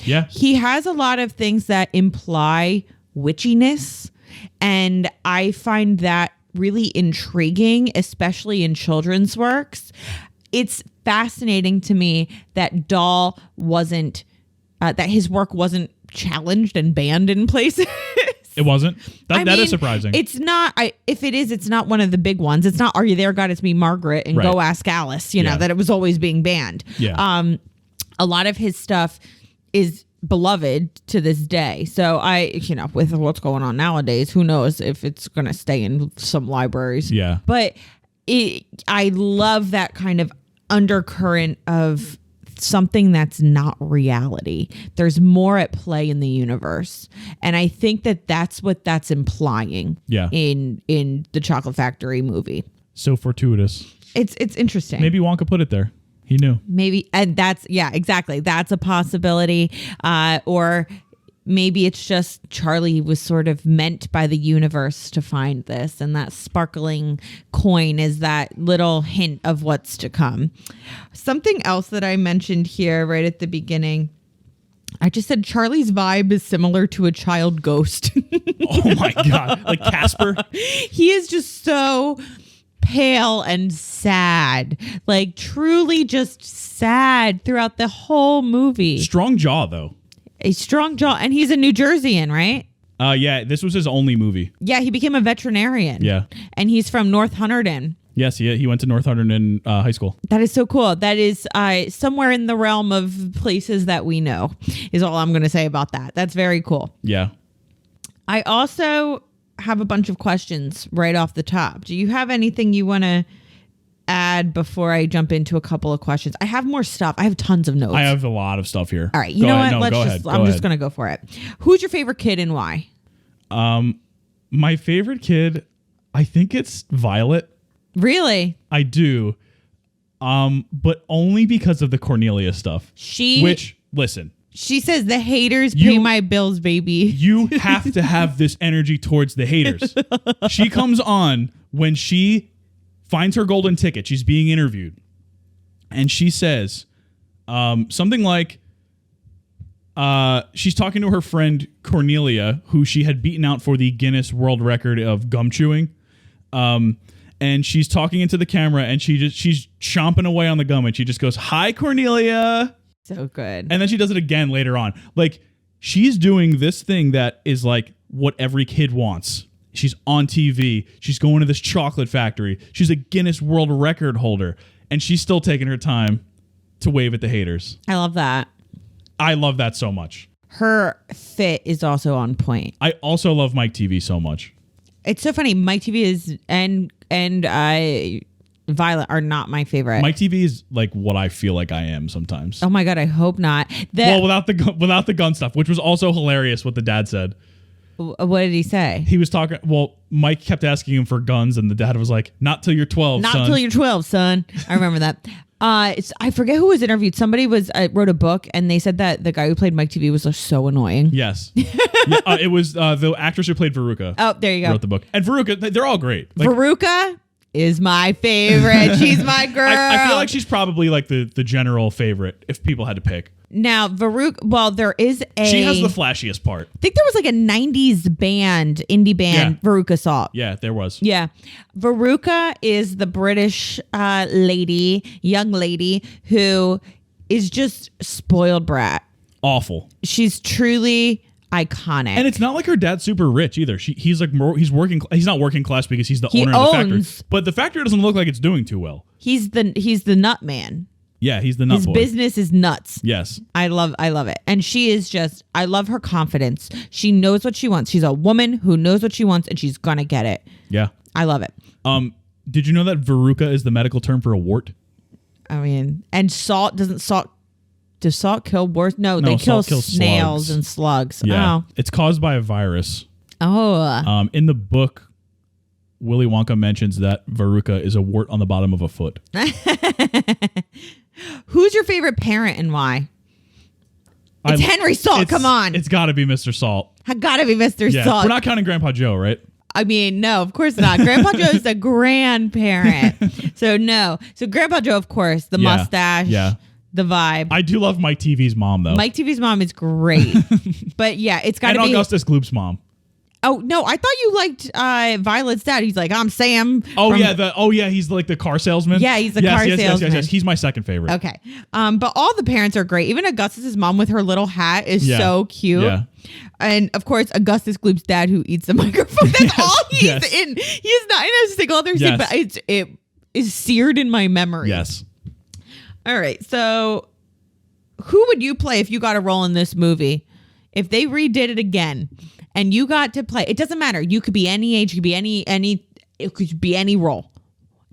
Yeah. He has a lot of things that imply witchiness. And I find that really intriguing, especially in children's works. It's fascinating to me that Dahl wasn't, that his work wasn't challenged and banned in places. It wasn't? That is surprising. It's not, if it is, it's not one of the big ones. It's not, Are You There, God? It's Me, Margaret, and Right. Go Ask Alice, you know, Yeah. that it was always being banned. Yeah. A lot of his stuff is beloved to this day. So with what's going on nowadays, who knows if it's going to stay in some libraries. Yeah. But I love that kind of undercurrent of something that's not reality. There's more at play in the universe. And I think that that's what that's implying Yeah. in the Chocolate Factory movie. So fortuitous. It's interesting. Maybe Wonka put it there. He knew. Maybe, and exactly. That's a possibility. Or maybe it's just Charlie was sort of meant by the universe to find this, and that sparkling coin is that little hint of what's to come. Something else that I mentioned here right at the beginning, I just said Charlie's vibe is similar to a child ghost. Oh my God. Like Casper? He is just so pale and sad, like truly just sad throughout the whole movie. Strong jaw, though. A strong jaw. And he's a New Jerseyan, right? Yeah, this was his only movie. Yeah, he became a veterinarian. Yeah. And he's from North Hunterdon. Yes, he went to North Hunterdon High School. That is so cool. That is somewhere in the realm of places that we know, is all I'm going to say about that. That's very cool. Yeah. I also have a bunch of questions right off the top. Do you have anything you want to add before I jump into a couple of questions? I have more stuff. I have tons of notes. I have a lot of stuff here. All right. You know what? No, go ahead. I'm just going to go for it. Who's your favorite kid and why? My favorite kid, I think it's Violet. Really? I do. But only because of the Cornelia stuff. Listen. She says the haters pay my bills, baby. You have to have this energy towards the haters. She comes on when she finds her golden ticket. She's being interviewed. And she says something like, she's talking to her friend Cornelia, who she had beaten out for the Guinness World Record of gum chewing. And she's talking into the camera and she's chomping away on the gum and she just goes, "Hi, Cornelia." So good. And then she does it again later on. Like, she's doing this thing that is like what every kid wants. She's on TV. She's going to this chocolate factory. She's a Guinness World Record holder. And she's still taking her time to wave at the haters. I love that. I love that so much. Her fit is also on point. I also love Mike TV so much. It's so funny. Mike TV is and Violet are not my favorite. Mike TV is like what I feel like I am sometimes. Oh my God, I hope not. Well, without the gun stuff, which was also hilarious what the dad said. What did he say? He was talking, Mike kept asking him for guns and the dad was like, "Not till you're 12, Not son." till you're 12, son. I remember that. I forget who was interviewed. Somebody wrote a book and they said that the guy who played Mike TV was just so annoying. Yes. It was the actress who played Veruca. Oh, there you go. Wrote the book. And Veruca, they're all great. Like, Veruca is my favorite. She's my girl. I feel like she's probably like the general favorite if people had to pick. Now, Veruca, well, there is She has the flashiest part. I think there was like a 90s band, indie band, Yeah. Veruca Salt. Yeah, there was. Yeah. Veruca is the British young lady who is just spoiled brat. Awful. She's truly iconic. And it's not like her dad's super rich either. He's like he's not working class because he's the owner of the factory. But the factory doesn't look like it's doing too well. He's the nut man. Yeah, he's the nut His boy. business is nuts. Yes. I love it. And she is I love her confidence. She knows what she wants. She's a woman who knows what she wants and she's gonna get it. Yeah. I love it. Did you know that Veruca is the medical term for a wart? I mean, and does salt kill warts? No, they kill snails and slugs. Yeah. Oh. It's caused by a virus. Oh. In the book, Willy Wonka mentions that Veruca is a wart on the bottom of a foot. Who's your favorite parent and why? It's Henry Salt. Come on. It's got to be Mr. Salt. I gotta be Mr. Yeah. Salt. We're not counting Grandpa Joe, right? I mean, no, of course not. Grandpa Joe is the grandparent. So no. So Grandpa Joe, of course, the mustache, the vibe. I do love Mike TV's mom, though. Mike TV's mom is great. But yeah, it's got to be. And Augustus Gloop's mom. Oh, no, I thought you liked Violet's dad. He's like, I'm Sam. He's like the car salesman. Yeah, he's the car salesman. Yes. He's my second favorite. Okay. But all the parents are great. Even Augustus's mom with her little hat is so cute. Yeah. And of course, Augustus Gloop's dad who eats the microphone. That's all he's in. He is not in a single other scene, but it is seared in my memory. Yes. All right. So who would you play if you got a role in this movie? If they redid it again and you got to play, it doesn't matter. You could be any age, you could be it could be any role.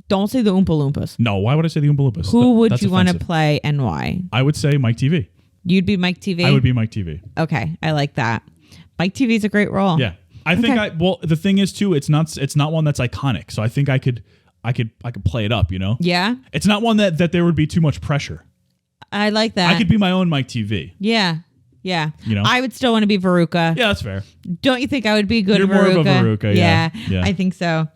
Don't say the Oompa Loompas. No, why would I say the Oompa Loompas? Who would you want to play and why? I would say Mike TV. You'd be Mike TV? I would be Mike TV. Okay, I like that. Mike TV is a great role. Yeah. I think the thing is too, it's not one that's iconic. So I think I could play it up, you know? Yeah. It's not one that there would be too much pressure. I like that. I could be my own Mike TV. Yeah. Yeah. You know? I would still want to be Veruca. Yeah, that's fair. Don't you think I would be good You're Veruca? more of a Veruca, yeah. I think so.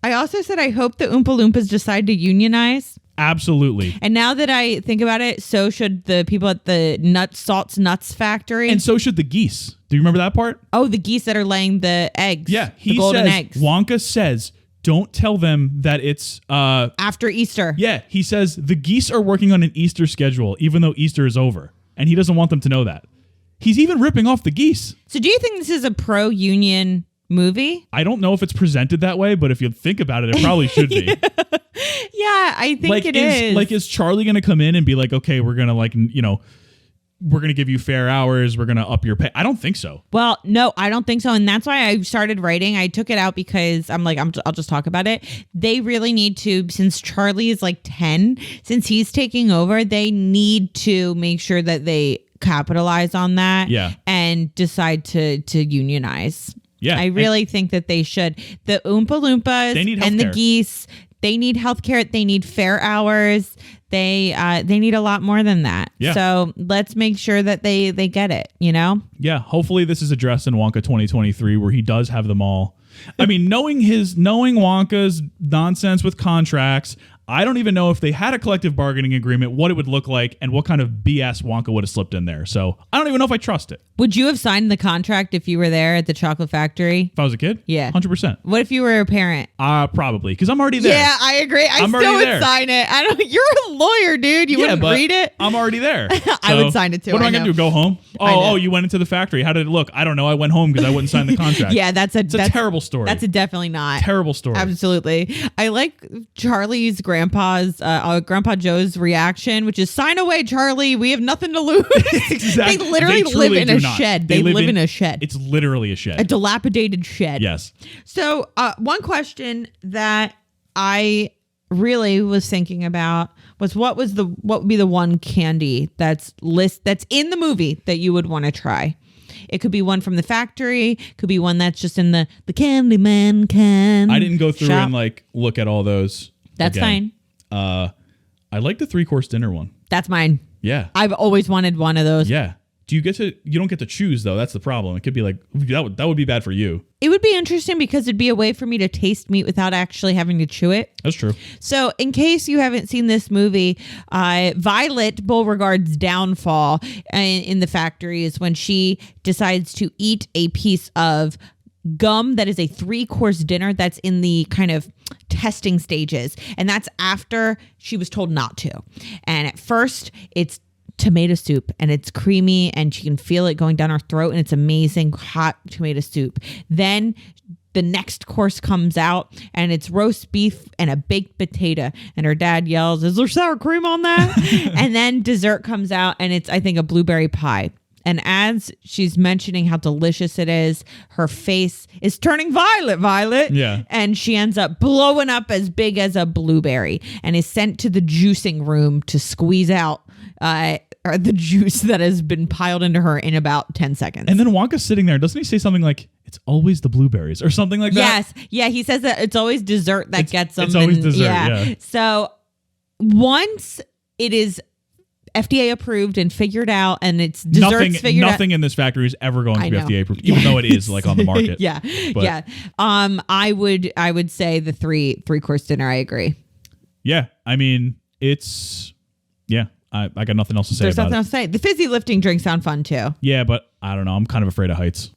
I also said I hope the Oompa Loompas decide to unionize. Absolutely. And now that I think about it, so should the people at the Nuts factory. And so should the geese. Do you remember that part? Oh, the geese that are laying the eggs. Yeah. The golden eggs. Wonka says, don't tell them that it's... after Easter. Yeah. He says the geese are working on an Easter schedule, even though Easter is over. And he doesn't want them to know that. He's even ripping off the geese. So do you think this is a pro-union movie? I don't know if it's presented that way, but if you think about it, it probably should be. Yeah, I think it is. Like, is Charlie going to come in and be like, okay, we're going to we're going to give you fair hours. We're going to up your pay. I don't think so. Well, no, I don't think so. And that's why I started writing. I took it out because I'm like, I'll just talk about it. They really need to, since Charlie is like 10, since he's taking over, they need to make sure that they capitalize on that and decide to unionize. Yeah. I really think that they should. The Oompa Loompas and the geese, they need healthcare. They need fair hours. They need a lot more than that. Yeah. So let's make sure that they get it, you know? Yeah. Hopefully this is addressed in Wonka 2023 where he does have them all. I mean, knowing Wonka's nonsense with contracts, I don't even know if they had a collective bargaining agreement, what it would look like, and what kind of BS Wonka would have slipped in there. So I don't even know if I trust it. Would you have signed the contract if you were there at the chocolate factory? If I was a kid? Yeah. 100%. What if you were a parent? Probably, because I'm already there. Yeah, I agree. I still would sign it. You're a lawyer, dude. You wouldn't read it? I'm already there. I would sign it too. What am I going to do? Go home? Oh, you went into the factory. How did it look? I don't know. I went home because I wouldn't sign the contract. Yeah, that's a terrible story. That's definitely not. Terrible story. Absolutely. I like Charlie's Grandpa Joe's reaction, which is sign away, Charlie. We have nothing to lose. Exactly. They literally live in a shed. They live in a shed. It's literally a shed. A dilapidated shed. Yes. So one question that I really was thinking about was what would be the one candy that's in the movie that you would want to try? It could be one from the factory. Could be one that's just in the Candyman can. I didn't go through and look at all those. That's again. Fine. I like the 3-course dinner one. That's mine. Yeah. I've always wanted one of those. Yeah. You don't get to choose though. That's the problem. It could be like that would be bad for you. It would be interesting because it'd be a way for me to taste meat without actually having to chew it. That's true. So in case you haven't seen this movie, Violet Beauregard's downfall in the factory is when she decides to eat a piece of gum that is a 3-course dinner that's in the kind of testing stages. And that's after she was told not to. And at first it's tomato soup and it's creamy and she can feel it going down her throat and it's amazing hot tomato soup. Then the next course comes out and it's roast beef and a baked potato and her dad yells, "Is there sour cream on that?" And then dessert comes out and it's, I think, a blueberry pie. And as she's mentioning how delicious it is, her face is turning violet. Yeah. And she ends up blowing up as big as a blueberry and is sent to the juicing room to squeeze out the juice that has been piled into her in about 10 seconds. And then Wonka's sitting there. Doesn't he say something like, "It's always the blueberries," or something like that? Yes. Yeah, he says that it's always dessert that gets them. It's always dessert, yeah. So once it is FDA approved and figured out, and it's desserts figured out. Nothing in this factory is ever going to I be know. FDA approved, even though it is like on the market. Yeah. But, Yeah. I would say the three-course dinner. I agree. Yeah. I mean, it's, yeah, I got nothing else to say There's about nothing it. else to say. The fizzy lifting drinks sound fun too. Yeah, but I don't know. I'm kind of afraid of heights.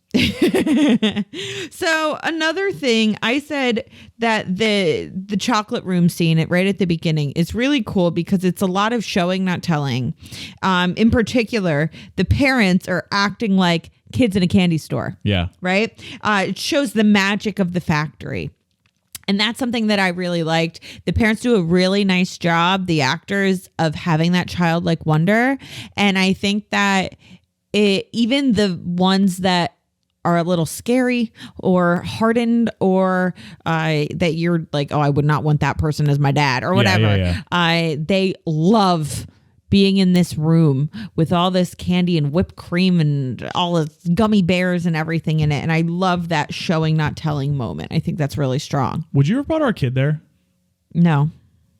So another thing, I said that the chocolate room scene right at the beginning is really cool because it's a lot of showing, not telling. In particular, the parents are acting like kids in a candy store. Yeah. Right? It shows the magic of the factory. And that's something that I really liked. The parents do a really nice job, the actors, of having that childlike wonder. And I think that even the ones that are a little scary or hardened or that you're like, oh, I would not want that person as my dad or whatever. Yeah. They love being in this room with all this candy and whipped cream and all the gummy bears and everything in it. And I love that showing, not telling moment. I think that's really strong. Would you have brought our kid there? No.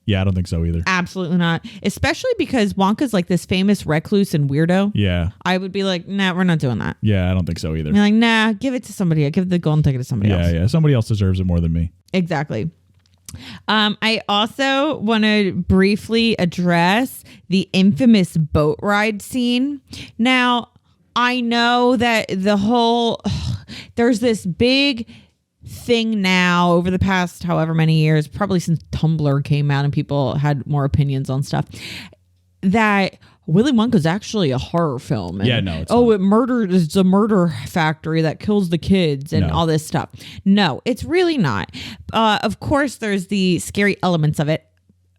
Yeah, I don't think so either. Absolutely not. Especially because Wonka's like this famous recluse and weirdo. Yeah. I would be like, nah, we're not doing that. Yeah, I don't think so either. You're like, nah, give it to somebody. Give the golden ticket to somebody else. Yeah. Somebody else deserves it more than me. Exactly. I also want to briefly address the infamous boat ride scene. Now, I know that there's this big thing now over the past however many years, probably since Tumblr came out and people had more opinions on stuff, that Willy Wonka's actually a horror film. And, Yeah, no, it's it's a murder factory that kills the kids and all this stuff. No, it's really not. Of course, there's the scary elements of it,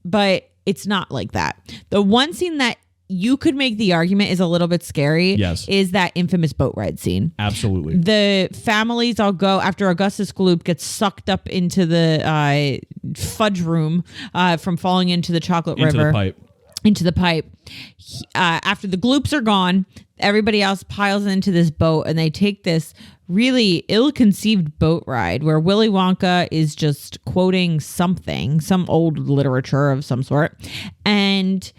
but it's not like that. The one scene that you could make the argument is a little bit scary. Yes. Is that infamous boat ride scene. Absolutely. The families all go after Augustus Gloop gets sucked up into the fudge room from falling into the chocolate river. Into the pipe. After the Gloops are gone, everybody else piles into this boat and they take this really ill-conceived boat ride where Willy Wonka is just quoting something, some old literature of some sort. And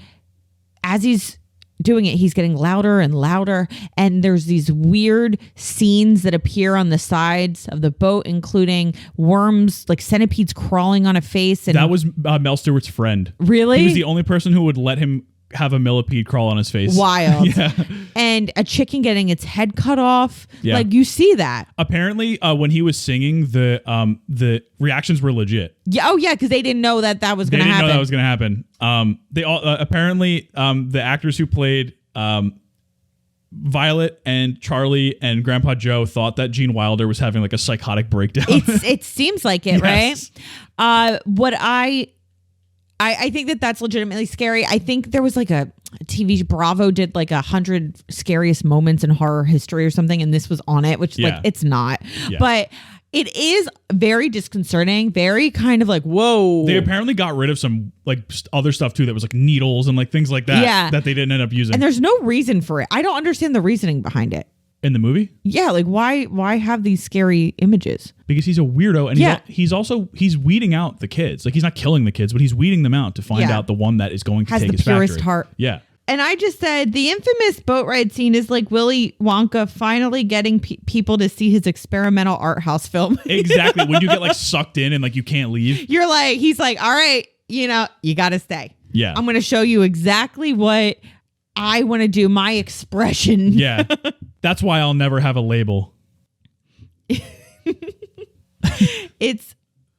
as he's doing it, he's getting louder and louder. And there's these weird scenes that appear on the sides of the boat, including worms, like centipedes crawling on a face. And that was Mel Stewart's friend. Really? He was the only person who would let him have a millipede crawl on his face. Wild. Yeah. And a chicken getting its head cut off. Yeah. Like, you see that. Apparently, when he was singing, the reactions were legit. Yeah. Oh, yeah, because they didn't know that was going to happen. They didn't know that was going to happen. They all apparently the actors who played Violet and Charlie and Grandpa Joe thought that Gene Wilder was having like a psychotic breakdown. It seems like it, Yes. right? What I think that's legitimately scary. I think there was like a TV Bravo did like 100 scariest moments in horror history or something, and this was on it, which like it's not. Yeah. But it is very disconcerting, very kind of like, whoa. They apparently got rid of some like other stuff too that was like needles and like things like that that they didn't end up using. And there's no reason for it. I don't understand the reasoning behind it. In the movie? Yeah, like why have these scary images? Because he's a weirdo, and he's weeding out the kids. Like, he's not killing the kids, but he's weeding them out to find out the one that is going to take his factory. Has the purest heart. Yeah. And I just said the infamous boat ride scene is like Willy Wonka finally getting people to see his experimental art house film. Exactly. When you get like sucked in and like you can't leave. You're like, he's like, all right, you got to stay. Yeah. I'm going to show you exactly what I want to do, my expression. Yeah. That's why I'll never have a label.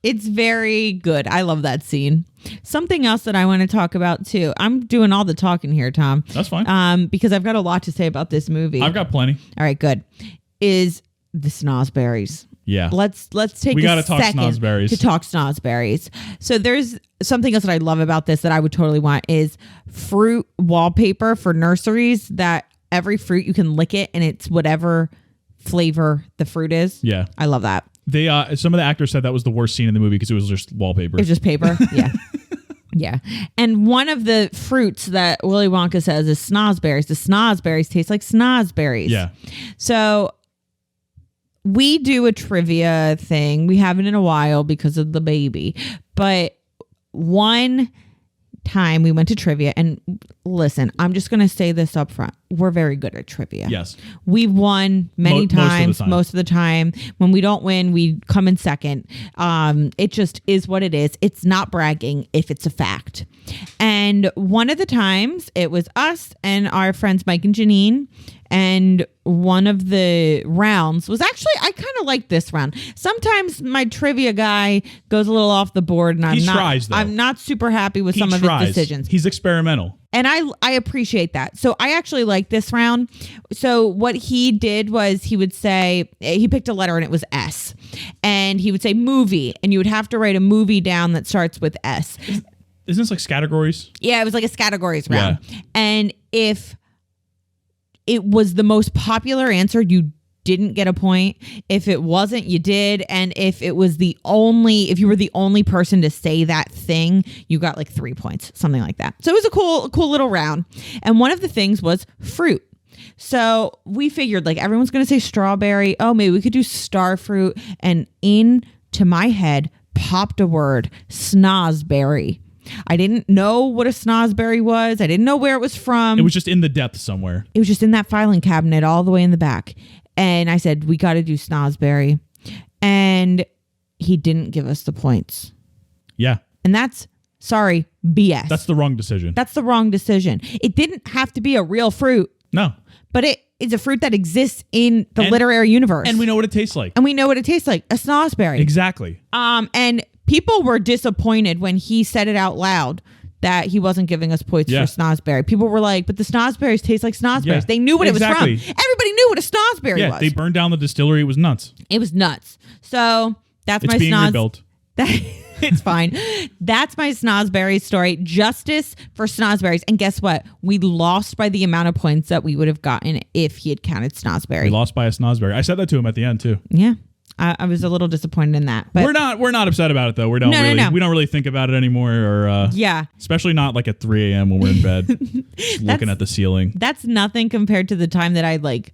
It's very good. I love that scene. Something else that I want to talk about too. I'm doing all the talking here, Tom. That's fine. Because I've got a lot to say about this movie. I've got plenty. All right, good. Is the snozberries. Yeah. Let's take we gotta talk second snozberries. to talk snozberries. So there's something else that I love about this that I would totally want is fruit wallpaper for nurseries, that every fruit you can lick it and it's whatever flavor the fruit is. Yeah. I love that. They some of the actors said that was the worst scene in the movie because it was just wallpaper. It was just paper. Yeah. Yeah. And one of the fruits that Willy Wonka says is snozberries. The snozberries taste like snozberries. Yeah. So we do a trivia thing. We haven't in a while because of the baby. But one time we went to trivia, and listen, I'm just going to say this up front. We're very good at trivia. Yes. We've won many times, most of the time. When we don't win, we come in second. It just is what it is. It's not bragging if it's a fact. And one of the times it was us and our friends Mike and Janine. And one of the rounds was actually, I kind of like this round. Sometimes my trivia guy goes a little off the board, and I'm not super happy with some of his decisions. He's experimental. And I appreciate that. So I actually like this round. So what he did was he would say, he picked a letter and it was S. And he would say movie. And you would have to write a movie down that starts with S. Isn't this like categories? Yeah, it was like a categories round. Yeah. And if it was the most popular answer, you didn't get a point. If it wasn't, you did. And if you were the only person to say that thing, you got like 3 points, something like that. So it was a cool little round. And one of the things was fruit. So we figured like everyone's going to say strawberry. Oh, maybe we could do star fruit. And into my head popped a word, snozberry. I didn't know what a snozberry was. I didn't know where it was from. It was just in the depths somewhere. It was just in that filing cabinet all the way in the back. And I said, we got to do snozberry. And he didn't give us the points. Yeah. And that's, sorry, BS. That's the wrong decision. That's the wrong decision. It didn't have to be a real fruit. No. But it is a fruit that exists in the literary universe. And we know what it tastes like. A snozberry. Exactly. And people were disappointed when he said it out loud that he wasn't giving us points for snozberry. People were like, but the snozberries taste like snozberries. Yeah, they knew what it was from. Everybody knew what a snozberry was. Yeah, they burned down the distillery. It was nuts. It was nuts. So that's my being rebuilt. It's fine. That's my snozberry story. Justice for snozberries. And guess what? We lost by the amount of points that we would have gotten if he had counted snozberry. We lost by a snozberry. I said that to him at the end too. Yeah. I was a little disappointed in that, but we're not upset about it though. We don't really think about it anymore, or especially not like at 3 a.m. when we're in bed, looking at the ceiling. That's nothing compared to the time that I like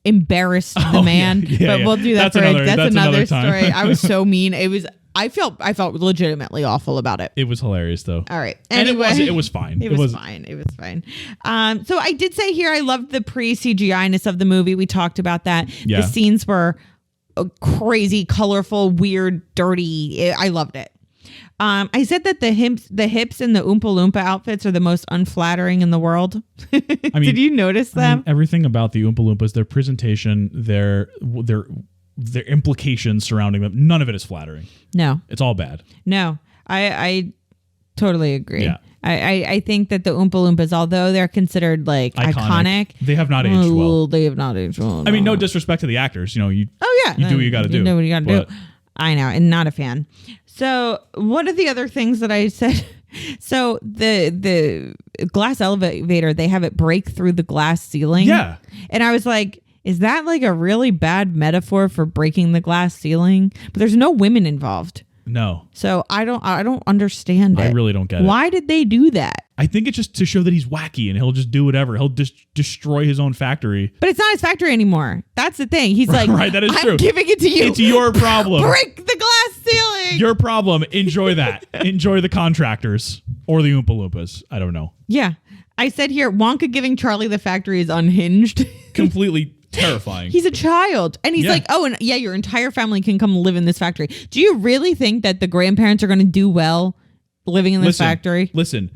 embarrassed the man. But we'll do that. That's another story. I was so mean. I felt legitimately awful about it. It was hilarious though. All right. Anyway, and it was fine. It was fine. So I did say here I loved the pre-CGI-ness of the movie. We talked about that. Yeah. The scenes were crazy, colorful, weird, dirty. I loved it. I said that the hips in the Oompa Loompa outfits are the most unflattering in the world. I mean, did you notice them? Everything about the Oompa Loompas, their presentation, their implications surrounding them, none of it is flattering. No. It's all bad. No. I totally agree. Yeah. I think that the Oompa Loompas, although they're considered like iconic, they have not aged well. They have not aged well. I mean, no disrespect to the actors. You do what you got to do. You know what you got to do. I know, and not a fan. So one of the other things that I said, so the glass elevator, they have it break through the glass ceiling. Yeah. And I was like, is that like a really bad metaphor for breaking the glass ceiling? But there's no women involved. No. So I don't understand it. I really don't get it. Why did they do that? I think it's just to show that he's wacky and he'll just do whatever. He'll just destroy his own factory. But it's not his factory anymore. That's the thing. He's like, right, that is true. I'm giving it to you. It's your problem. Break the glass ceiling. Your problem. Enjoy that. Enjoy the contractors or the Oompa Loompas. I don't know. Yeah. I said here, Wonka giving Charlie the factory is unhinged. Completely terrifying. He's a child. And he's like, oh, and your entire family can come live in this factory. Do you really think that the grandparents are going to do well living in this factory? Listen,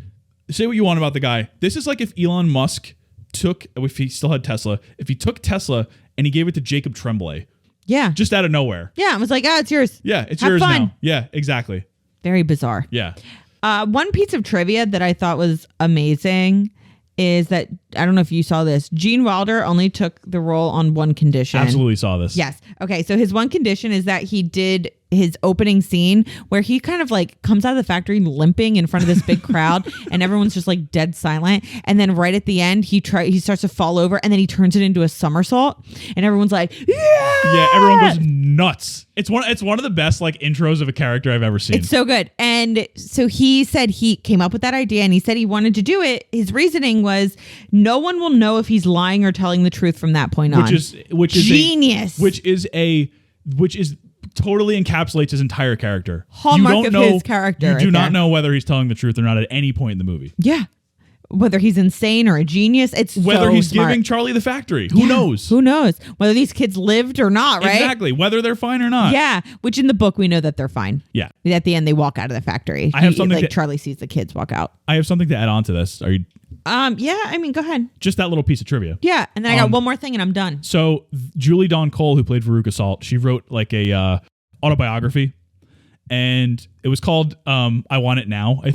say what you want about the guy. This is like if Elon Musk if he still had Tesla, if he took Tesla and he gave it to Jacob Tremblay. Yeah. Just out of nowhere. Yeah. I was like, it's yours. Yeah, it's Have yours fun. now. Yeah, exactly. Very bizarre. Yeah. One piece of trivia that I thought was amazing is that, I don't know if you saw this, Gene Wilder only took the role on one condition. Absolutely saw this. Yes. Okay. So his one condition is that he did his opening scene where he kind of like comes out of the factory limping in front of this big crowd and everyone's just like dead silent. And then right at the end, he starts to fall over and then he turns it into a somersault and everyone's like, yeah. Yeah. Everyone goes nuts. It's one of the best like intros of a character I've ever seen. It's so good. And so he said he came up with that idea and he said he wanted to do it. His reasoning was no one will know if he's lying or telling the truth from that point on. Which is genius. Which is totally encapsulates his entire character. Hallmark of his character. You right do not there. know whether he's telling the truth or not at any point in the movie. Yeah. Whether he's insane or a genius, it's Whether so he's smart. giving Charlie the factory. Who knows? Who knows? Whether these kids lived or not, right? Exactly. Whether they're fine or not. Yeah. Which in the book, we know that they're fine. Yeah. At the end, they walk out of the factory. I have something Charlie sees the kids walk out. I have something to add on to this. Are you Yeah, I mean, go ahead. just that little piece of trivia? Yeah, and then I got one more thing and I'm done. So Julie Dawn Cole, who played Veruca Salt, she wrote like a autobiography, and it was called "I Want It Now." I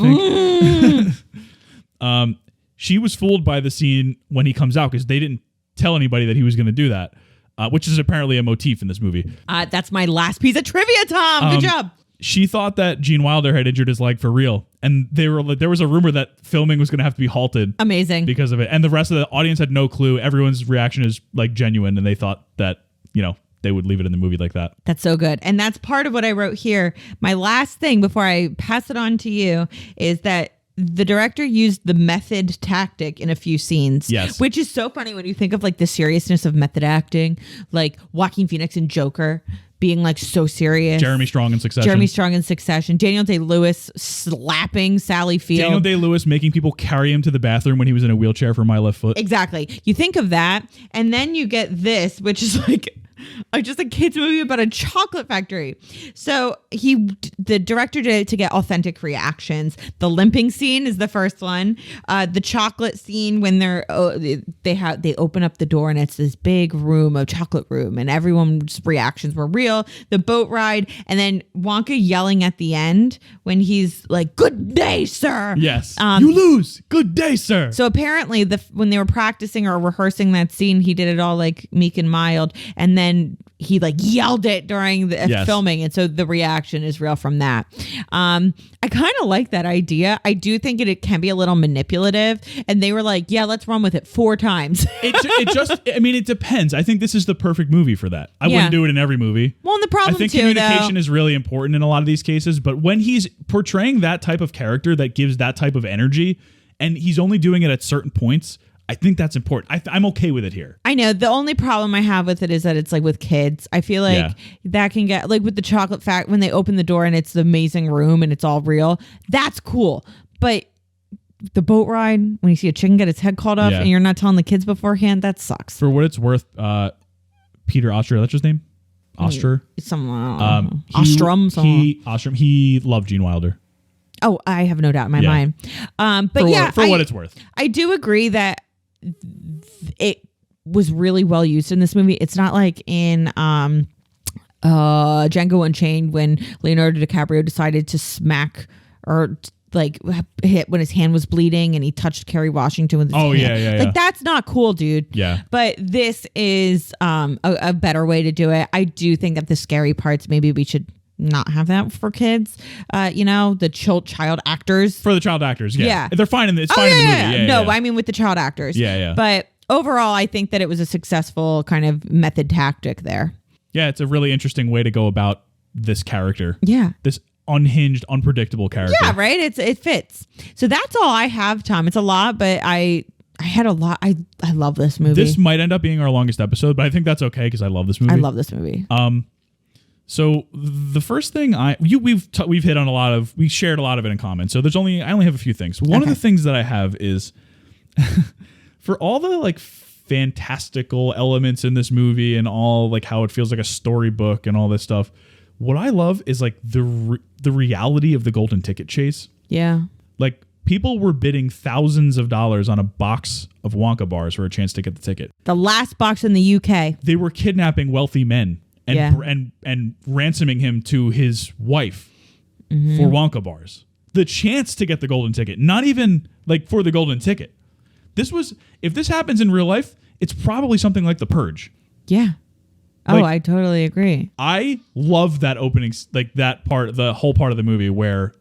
think. She was fooled by the scene when he comes out because they didn't tell anybody that he was going to do that, which is apparently a motif in this movie. That's my last piece of trivia, Tom. Good job. She thought that Gene Wilder had injured his leg for real, and there was a rumor that filming was going to have to be halted. Amazing. Because of it, and the rest of the audience had no clue. Everyone's reaction is like genuine, and they thought that they would leave it in the movie like that. That's so good. And that's part of what I wrote here. My last thing before I pass it on to you is that the director used the method tactic in a few scenes. Yes. Which is so funny when you think of like the seriousness of method acting, like Joaquin Phoenix in Joker being like so serious. Jeremy Strong in Succession. Daniel Day-Lewis slapping Sally Field. Daniel Day-Lewis making people carry him to the bathroom when he was in a wheelchair for My Left Foot. Exactly. You think of that, and then you get this, which is like just a kid's movie about a chocolate factory. So the director did it to get authentic reactions. The limping scene is the first one. The chocolate scene when they open up the door and it's this big room, a chocolate room, and everyone's reactions were real. The boat ride, and then Wonka yelling at the end when he's like, "Good day, sir." Yes. You lose. Good day, sir. So apparently when they were practicing or rehearsing that scene, he did it all like meek and mild, and then he like yelled it during the filming, and so the reaction is real from that. I kind of like that idea. I do think it can be a little manipulative, and they were like, "Yeah, let's run with it 4 times." It depends. I think this is the perfect movie for that. I wouldn't do it in every movie. Well, and the problem I think too, communication is really important in a lot of these cases, but when he's portraying that type of character that gives that type of energy, and he's only doing it at certain points, I think that's important. I'm okay with it here. I know. The only problem I have with it is that it's like with kids. I feel like that can get like with the chocolate fact when they open the door and it's the amazing room and it's all real. That's cool. But the boat ride, when you see a chicken get its head caught up and you're not telling the kids beforehand, that sucks. For what it's worth, Peter Ostrer, that's his name? Ostrer? Ostrom. Ostrom. He loved Gene Wilder. Oh, I have no doubt in my mind. For what it's worth. I do agree that it was really well used in this movie. It's not like in Django Unchained when Leonardo DiCaprio decided to smack or like hit when his hand was bleeding and he touched Kerry Washington with his hand. Like that's not cool, dude. Yeah. But this is a better way to do it. I do think that the scary parts, maybe we should not have that for kids. The child actors. For the child actors, yeah. They're fine in the movie. I mean with the child actors. Yeah. But overall, I think that it was a successful kind of method tactic there. Yeah, it's a really interesting way to go about this character. Yeah. This unhinged, unpredictable character. Yeah, right? It fits. So that's all I have, Tom. It's a lot, but I had a lot. I love this movie. This might end up being our longest episode, but I think that's okay because I love this movie. I love this movie. So the first thing we've hit on we shared a lot of it in common. So I only have a few things. One of the things that I have is for all the like fantastical elements in this movie and all like how it feels like a storybook and all this stuff. What I love is like the reality of the golden ticket chase. Yeah. Like people were bidding thousands of dollars on a box of Wonka bars for a chance to get the ticket. The last box in the UK. They were kidnapping wealthy men and ransoming him to his wife for Wonka bars. The chance to get the golden ticket, not even like for the golden ticket. If this happens in real life, it's probably something like The Purge. Yeah. Oh, I totally agree. I love that opening, like that part, the whole part of the movie where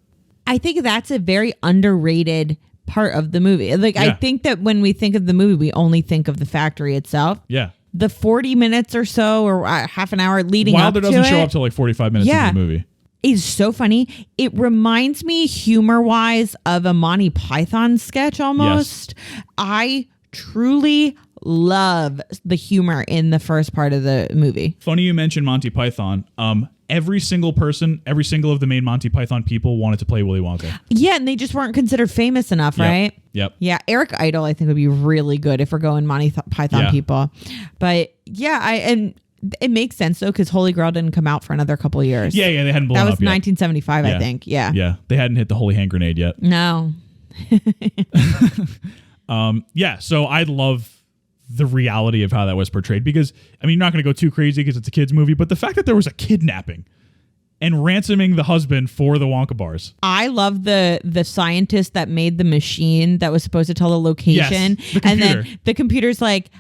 I think that's a very underrated part of the movie. Like, I think that when we think of the movie, we only think of the factory itself. Yeah. The 40 minutes or so or half an hour leading Wilder up to it. Wilder doesn't show up till like 45 minutes into the movie. It's so funny. It reminds me humor-wise of a Monty Python sketch almost. Yes. I truly love the humor in the first part of the movie. Funny you mentioned Monty Python. Every single of the main Monty Python people wanted to play Willy Wonka. Yeah, and they just weren't considered famous enough, right? Yep. Yeah, Eric Idle, I think, would be really good if we're going Monty Python people. But yeah, and it makes sense though, because Holy Grail didn't come out for another couple of years. Yeah, they hadn't blown up. That up was yet. 1975, I think. Yeah. Yeah, they hadn't hit the holy hand grenade yet. No. Yeah, so I love the reality of how that was portrayed, because I mean, you're not going to go too crazy because it's a kids movie, but the fact that there was a kidnapping and ransoming the husband for the Wonka bars. I love the scientist that made the machine that was supposed to tell the location. Yes, the and computer. then the computer's like,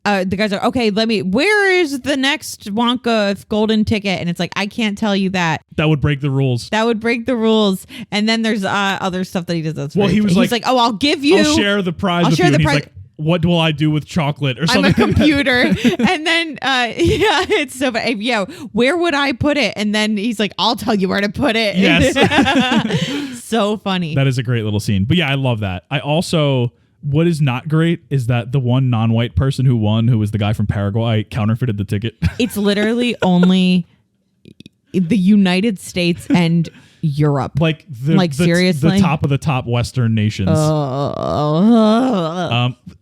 the guys are, okay, where is the next Wonka golden ticket? And it's like, I can't tell you that. That would break the rules. That would break the rules. And then there's other stuff that he does. That's well, he's like, oh, I'll give you. I'll share the prize I'll with share you. the And he's prize. like, what will I do with chocolate or something? I'm a computer. And then, it's so funny. Yeah, where would I put it? And then he's like, I'll tell you where to put it. Yes. So funny. That is a great little scene. But yeah, I love that. I also, what is not great is that the one non-white person who won, who was the guy from Paraguay, counterfeited the ticket. It's literally only the United States and Europe. Seriously? The top of the top Western nations.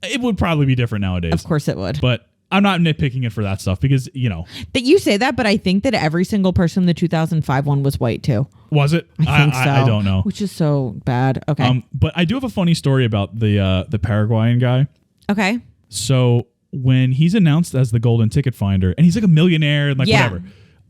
It would probably be different nowadays. Of course it would. But I'm not nitpicking it for that stuff because, That you say that, but I think that every single person in the 2005 one was white too. Was it? I think so. I don't know. Which is so bad. Okay. But I do have a funny story about the Paraguayan guy. Okay. So when he's announced as the golden ticket finder, and he's like a millionaire and whatever.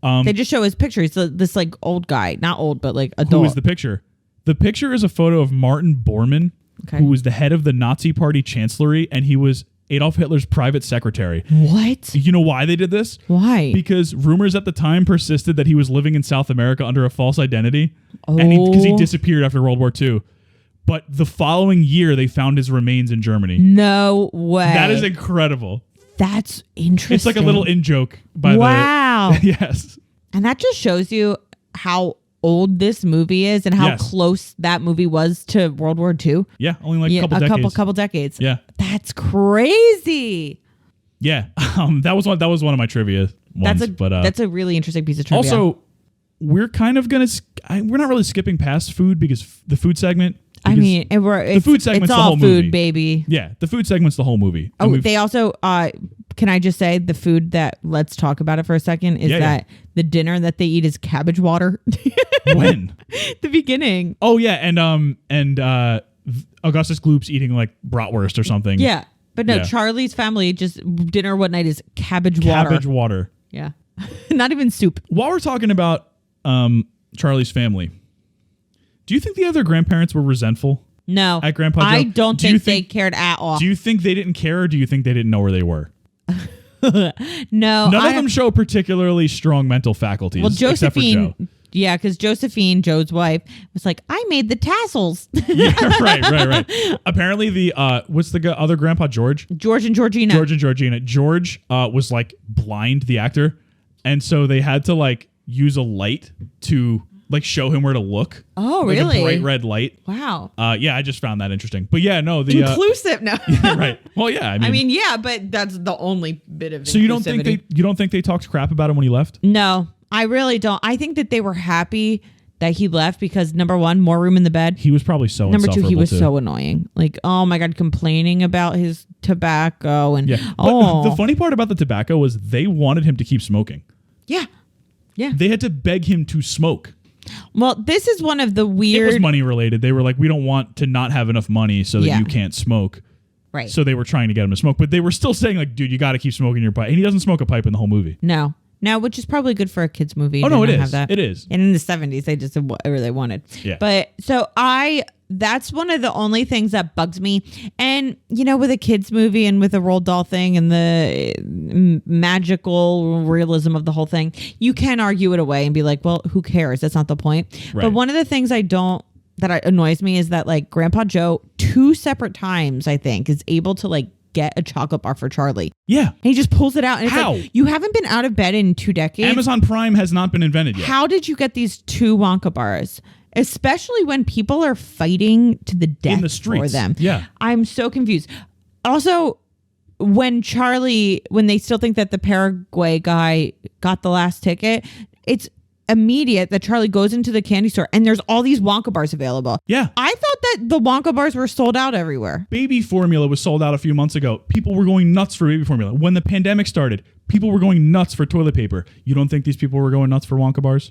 They just show his picture. He's this like old guy, not old, but like adult. Who is the picture? The picture is a photo of Martin Bormann, who was the head of the Nazi Party Chancellery, and he was Adolf Hitler's private secretary. What? You know why they did this? Why? Because rumors at the time persisted that he was living in South America under a false identity, and because he disappeared after World War II. But the following year, they found his remains in Germany. No way. That is incredible. That's interesting. It's like a little in-joke by wow. Yes. And that just shows you how old this movie is and how close that movie was to World War II. Yeah, only like a couple decades. Couple decades. Yeah. That's crazy. Yeah. That was one of my trivia ones. That's a really interesting piece of trivia. Also, we're kind of going to we're not really skipping past food because the food segment. I mean, the food segment's it's the all whole food, movie. baby. Yeah, the food segment's the whole movie. Oh, they also, can I just say the food that, let's talk about it for a second, is that the dinner that they eat is cabbage water. When? The beginning. Oh, yeah, and Augustus Gloop's eating like bratwurst or something. Yeah, but no, Charlie's family just dinner one night is cabbage water. Cabbage water. Yeah. Not even soup. While we're talking about Charlie's family, do you think the other grandparents were resentful? No. At Grandpa Joe? I don't think they cared at all. Do you think they didn't care, or do you think they didn't know where they were? No. None of them show particularly strong mental faculties. Well, Josephine, except for Joe. Yeah, because Josephine, Joe's wife, was like, I made the tassels. Yeah, right. Apparently what's the other grandpa, George? George and Georgina. George was like blind, the actor. And so they had to like use a light to like show him where to look. Oh, like really? A bright red light. Wow. Yeah, I just found that interesting. But yeah, no, inclusive. No. Yeah, right. Well, yeah. I mean, yeah, but that's the only bit of. So you don't think they talked crap about him when he left? No, I really don't. I think that they were happy that he left because number one, more room in the bed. He was probably so. Number two, he was so annoying. Like, oh my god, complaining about his tobacco and But the funny part about the tobacco was they wanted him to keep smoking. Yeah. They had to beg him to smoke. Well, this is one of the weird. It was money related. They were like, we don't want to not have enough money so that you can't smoke. Right. So they were trying to get him to smoke, but they were still saying like, dude, you got to keep smoking your pipe. And he doesn't smoke a pipe in the whole movie. No, which is probably good for a kids movie. Oh no, it is. Have that. It is. And in the 70s, they just did whatever they wanted. Yeah. But so that's one of the only things that bugs me. And, with a kids movie and with the Roald Dahl thing and the magical realism of the whole thing, you can argue it away and be like, well, who cares? That's not the point. Right. But one of the things that annoys me is that like Grandpa Joe 2 separate times, I think, is able to like get a chocolate bar for Charlie. Yeah. And he just pulls it out. And How? It's like, you haven't been out of bed in 2 decades. Amazon Prime has not been invented yet. How did you get these 2 Wonka bars? Especially when people are fighting to the death in the streets for them. Yeah. I'm so confused. Also, when they still think that the Paraguay guy got the last ticket, it's immediate that Charlie goes into the candy store and there's all these Wonka bars available. Yeah. I thought that the Wonka bars were sold out everywhere. Baby formula was sold out a few months ago. People were going nuts for baby formula. When the pandemic started, people were going nuts for toilet paper. You don't think these people were going nuts for Wonka bars?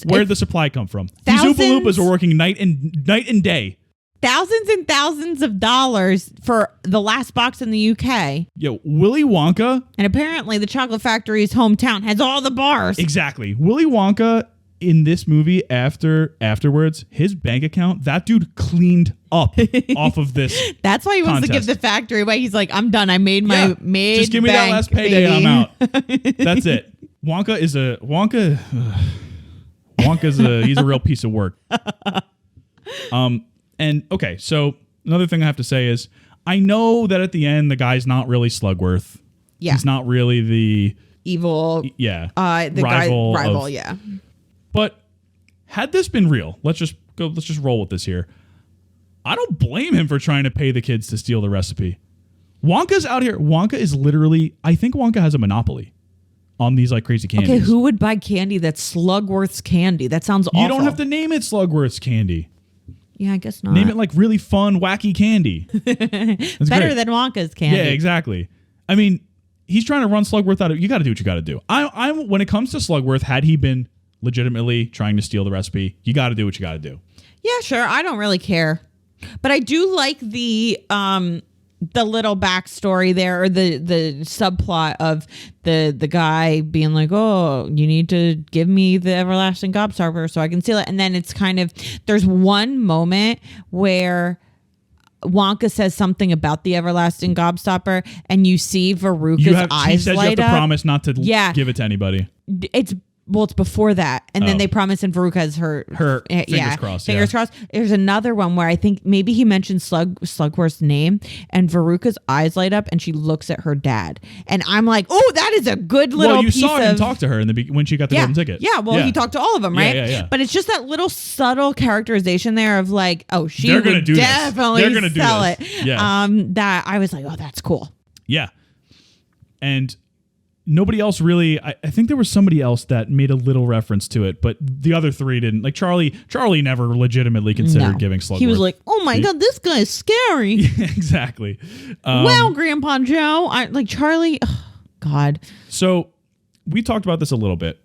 Where'd the supply come from? These Oompa Loompas are working night and day. Thousands and thousands of dollars for the last box in the UK. Yo, Willy Wonka. And apparently the chocolate factory's hometown has all the bars. Exactly. Willy Wonka in this movie afterwards, his bank account, that dude cleaned up off of this. That's why he wants to give the factory away. He's like, I'm done. I made my just give me that last payday and I'm out. That's it. Wonka's he's a real piece of work. And okay, so another thing I have to say is I know that at the end the guy's not really Slugworth. Yeah. He's not really the evil the rival, yeah. But had this been real, let's just roll with this here. I don't blame him for trying to pay the kids to steal the recipe. Wonka's out here. Wonka is literally, I think Wonka has a monopoly on these like crazy candies. Okay, who would buy candy that's Slugworth's candy? That sounds awful. You don't have to name it Slugworth's candy. Yeah, I guess not. Name it like really fun, wacky candy. That's better great. than Wonka's candy. Yeah, exactly. I mean, he's trying to run Slugworth out of. You got to do what you got to do. I'm when it comes to Slugworth, had he been legitimately trying to steal the recipe, you got to do what you got to do. Yeah, sure. I don't really care, but I do like the little backstory there, or the subplot of the guy being like, oh, you need to give me the everlasting gobstopper so I can steal it. And then it's kind of, there's one moment where Wonka says something about the everlasting gobstopper and you see Veruca's eyes light up. He says you have to promise not to give it to anybody. It's before that, and then they promise, and Veruca has her fingers crossed. Fingers crossed. There's another one where I think maybe he mentioned Slugworth's name, and Veruca's eyes light up, and she looks at her dad, and I'm like, oh, that is a good little. Well, you piece saw him talk to her when she got the golden ticket. Yeah, well, he talked to all of them, right? Yeah. But it's just that little subtle characterization there of like, oh, she would definitely sell it. Yeah. That I was like, oh, that's cool. Yeah, and. Nobody else really. I think there was somebody else that made a little reference to it, but the other three didn't. Like Charlie never legitimately considered giving Slugworth. He was like, "Oh my god, this guy's scary." Yeah, exactly. Well, Grandpa Joe, I like Charlie. Oh, God. So we talked about this a little bit.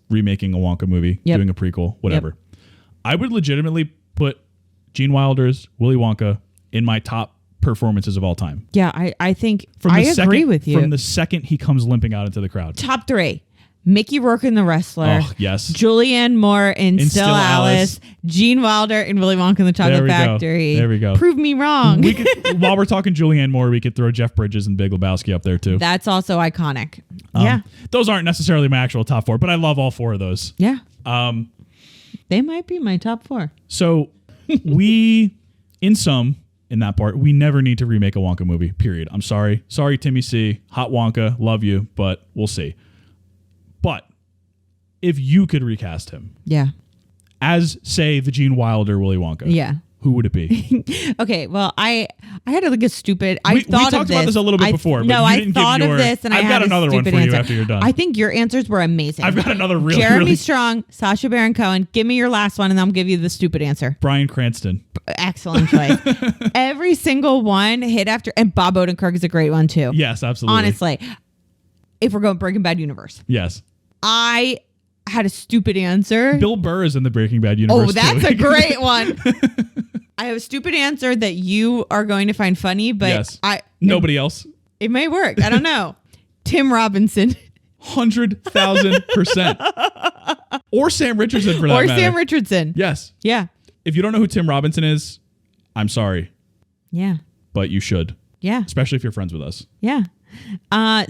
Remaking a Wonka movie, doing a prequel, whatever. Yep. I would legitimately put Gene Wilder's Willy Wonka in my top performances of all time. Yeah, I think I agree with you. From the second he comes limping out into the crowd. Top 3. Mickey Rourke in The Wrestler. Oh, yes. Julianne Moore in Still Alice. Gene Wilder in Willy Wonka and the Chocolate Factory. There we go. Prove me wrong. We could, while we're talking Julianne Moore, we could throw Jeff Bridges and Big Lebowski up there too. That's also iconic. Yeah. Those aren't necessarily my actual top 4, but I love all 4 of those. Yeah. They might be my top 4. So in that part, we never need to remake a Wonka movie, period. I'm sorry. Sorry, Timmy C. Hot Wonka. Love you, but we'll see. But if you could recast him. Yeah. As, say, the Gene Wilder Willy Wonka. Yeah. Who would it be? Okay, well, I had like a stupid. We talked about this a little bit before. But I thought of this, and I've got another one for you after you're done. I think your answers were amazing. I've got another Jeremy Strong, Sacha Baron Cohen. Give me your last one, and then I'll give you the stupid answer. Bryan Cranston. Excellent choice. Every single one hit after, and Bob Odenkirk is a great one too. Yes, absolutely. Honestly, if we're going Breaking Bad universe, yes, I had a stupid answer. Bill Burr is in the Breaking Bad universe. Oh, that's a great one. I have a stupid answer that you are going to find funny, but nobody else. It may work. I don't know. Tim Robinson. 100,000%. Or Sam Richardson for that matter. Or Sam Richardson. Yes. Yeah. If you don't know who Tim Robinson is, I'm sorry. Yeah. But you should. Yeah. Especially if you're friends with us. Yeah.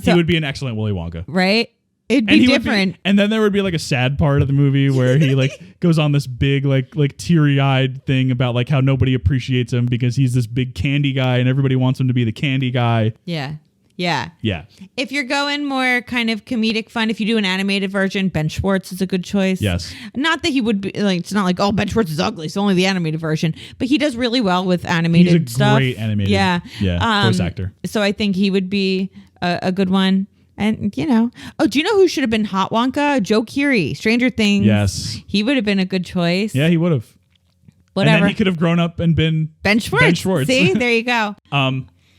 He would be an excellent Willy Wonka. Right? It'd be different. And then there would be like a sad part of the movie where he like goes on this big like teary-eyed thing about like how nobody appreciates him because he's this big candy guy and everybody wants him to be the candy guy. Yeah. Yeah. Yeah. If you're going more kind of comedic fun, if you do an animated version, Ben Schwartz is a good choice. Yes. Not that he would be like, it's not like, oh, Ben Schwartz is ugly. It's only the animated version. But he does really well with animated stuff. He's a great animated voice actor. So I think he would be a good one. And, do you know who should have been Hot Wonka? Joe Keery, Stranger Things. Yes. He would have been a good choice. Yeah, he would have. Whatever. And then he could have grown up and been Ben Schwartz. See, there you go.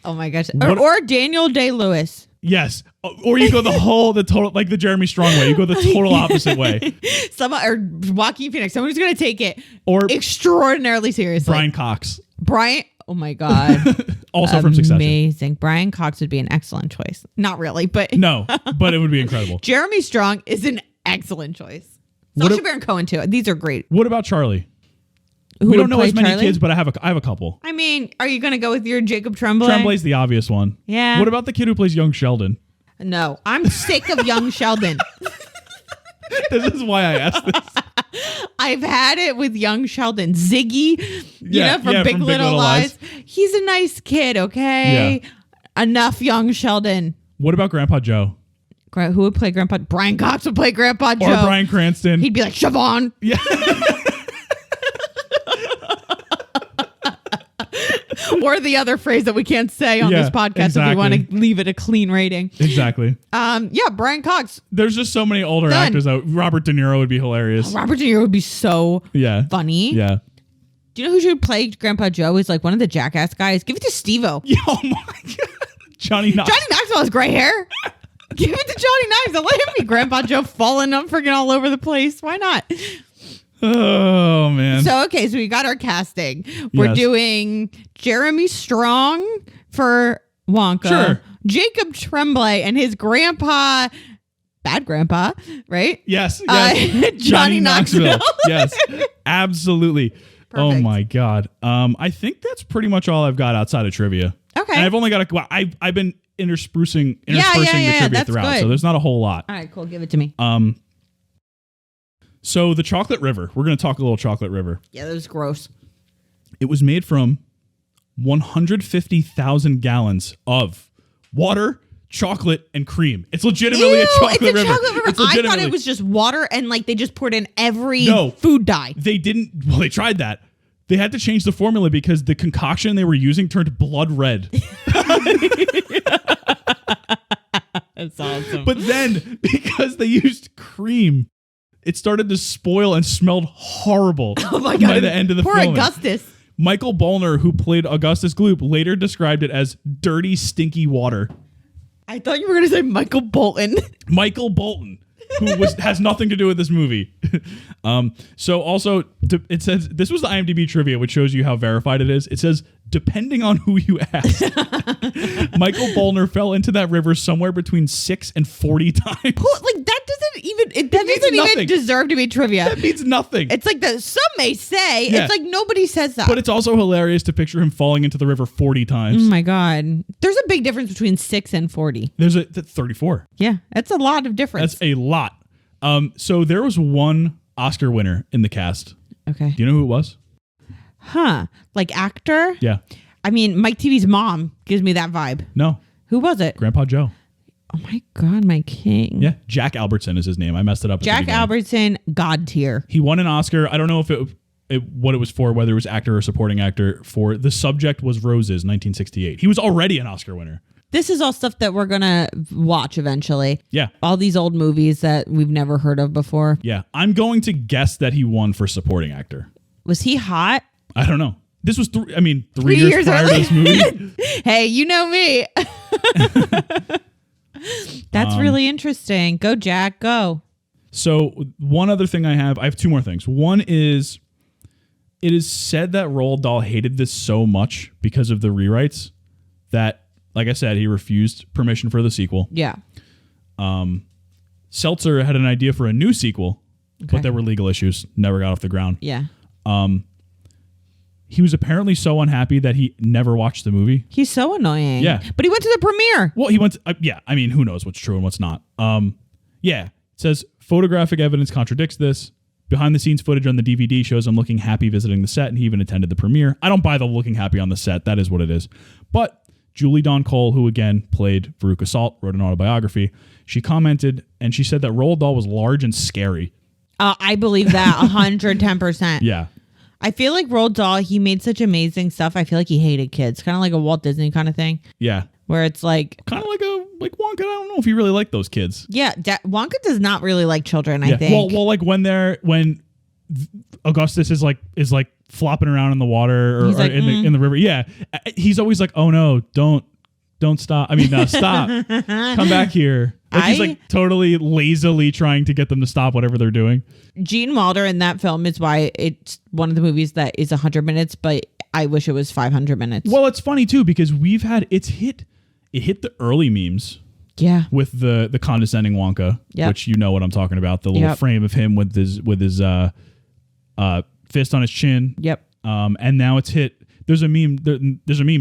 Oh my gosh. Or Daniel Day-Lewis. Yes. Or you go the total, like the Jeremy Strong way. You go the total opposite way. Or Joaquin Phoenix. Someone who's going to take it extraordinarily seriously. Brian Cox. Oh my God. Also from Succession. Amazing. Brian Cox would be an excellent choice. Not really, but. No, but it would be incredible. Jeremy Strong is an excellent choice. Sacha Baron Cohen too. These are great. What about Charlie? Who we don't know as many Charlie? kids, but I have a couple. I mean, are you going to go with your Jacob Tremblay? Tremblay's the obvious one. Yeah. What about the kid who plays young Sheldon? No, I'm sick of young Sheldon. This is why I asked this. I've had it with young Sheldon. Ziggy, from Big Little Lies. He's a nice kid, okay? Yeah. Enough young Sheldon. What about Grandpa Joe? Who would play Grandpa? Brian Cox would play Grandpa Joe. Or Bryan Cranston. He'd be like, Siobhan. Yeah. Or the other phrase that we can't say on this podcast if we want to leave it a clean rating. Exactly. Brian Cox. There's just so many older actors out. Robert De Niro would be hilarious. Robert De Niro would be so funny. Yeah. Do you know who should play Grandpa Joe? He's like one of the Jackass guys. Give it to Steve-O. Yeah, oh my God. Johnny Knoxville. Johnny Knoxville has gray hair. Give it to Johnny Knoxville. Let him be Grandpa Joe falling up freaking all over the place. Why not? Oh, man. So we got our casting. We're doing Jeremy Strong for Wonka. Sure. Jacob Tremblay and his grandpa, bad grandpa, right? Yes. Johnny Knoxville. Yes, absolutely. Perfect. Oh, my God. I think that's pretty much all I've got outside of trivia. Okay. And I've only got I've been interspersing the trivia throughout, good. so there's not a whole lot. All right, cool. Give it to me. So the Chocolate River. We're going to talk a little Chocolate River. Yeah, that was gross. It was made from 150,000 gallons of water, chocolate, and cream. It's legitimately a chocolate river. I thought it was just water and they just poured in every food dye. They didn't. Well, they tried that. They had to change the formula because the concoction they were using turned blood red. That's awesome. But then, because they used cream, it started to spoil and smelled horrible. Oh my God. By the end of the Poor filming. Augustus. Michael Bollner, who played Augustus Gloop, later described it as dirty, stinky water. I thought you were going to say Michael Bolton. Michael Bolton, who has nothing to do with this movie. So also, it says, this was the IMDb trivia, which shows you how verified it is. It says, depending on who you ask, Michael Bollner fell into that river somewhere between 6 and 40 times. That doesn't even deserve to be trivia. That means nothing. It's like some may say. Yeah. It's like nobody says that. But it's also hilarious to picture him falling into the river 40 times. Oh my God. There's a big difference between 6 and 40. There's 34. Yeah, that's a lot of difference. That's a lot. So there was one Oscar winner in the cast. Okay. Do you know who it was? Huh. Like actor? Yeah. I mean, Mike TV's mom gives me that vibe. No. Who was it? Grandpa Joe. Oh my God, my king. Yeah. Jack Albertson is his name. I messed it up. Jack Albertson, God tier. He won an Oscar. I don't know if what it was for, whether it was actor or supporting actor for The Subject Was Roses, 1968. He was already an Oscar winner. This is all stuff that we're going to watch eventually. Yeah. All these old movies that we've never heard of before. Yeah. I'm going to guess that he won for supporting actor. Was he hot? I don't know. This was 3 years prior to this movie. Hey, you know me. That's really interesting. Go, Jack. Go. So one other thing I have 2 more things. One is, it is said that Roald Dahl hated this so much because of the rewrites that, like I said, he refused permission for the sequel. Yeah. Seltzer had an idea for a new sequel, but there were legal issues. Never got off the ground. Yeah. He was apparently so unhappy that he never watched the movie. He's so annoying. Yeah. But he went to the premiere. Well, he went to, I mean, who knows what's true and what's not. Yeah. It says, photographic evidence contradicts this. Behind the scenes footage on the DVD shows him looking happy visiting the set, and he even attended the premiere. I don't buy the looking happy on the set. That is what it is. But Julie Dawn Cole, who again played Veruca Salt, wrote an autobiography. She commented and she said that Roald Dahl was large and scary. I believe that 110%. Yeah. I feel like Roald Dahl, he made such amazing stuff. I feel like he hated kids, kind of like a Walt Disney kind of thing. Yeah. Where it's like kind of like Wonka. I don't know if he really liked those kids. Yeah, Wonka does not really like children. I think. Well, like when Augustus is like flopping around in the water or like, in the river. Yeah, he's always like, oh no, don't stop. I mean, stop. Come back here. Like he's like totally lazily trying to get them to stop whatever they're doing. Gene Wilder in that film is why it's one of the movies that is 100 minutes, but I wish it was 500 minutes. Well, it's funny too because it hit the early memes. Yeah. With the condescending Wonka, which you know what I'm talking about, the little frame of him with his fist on his chin. Yep. And now it's hit. There's a meme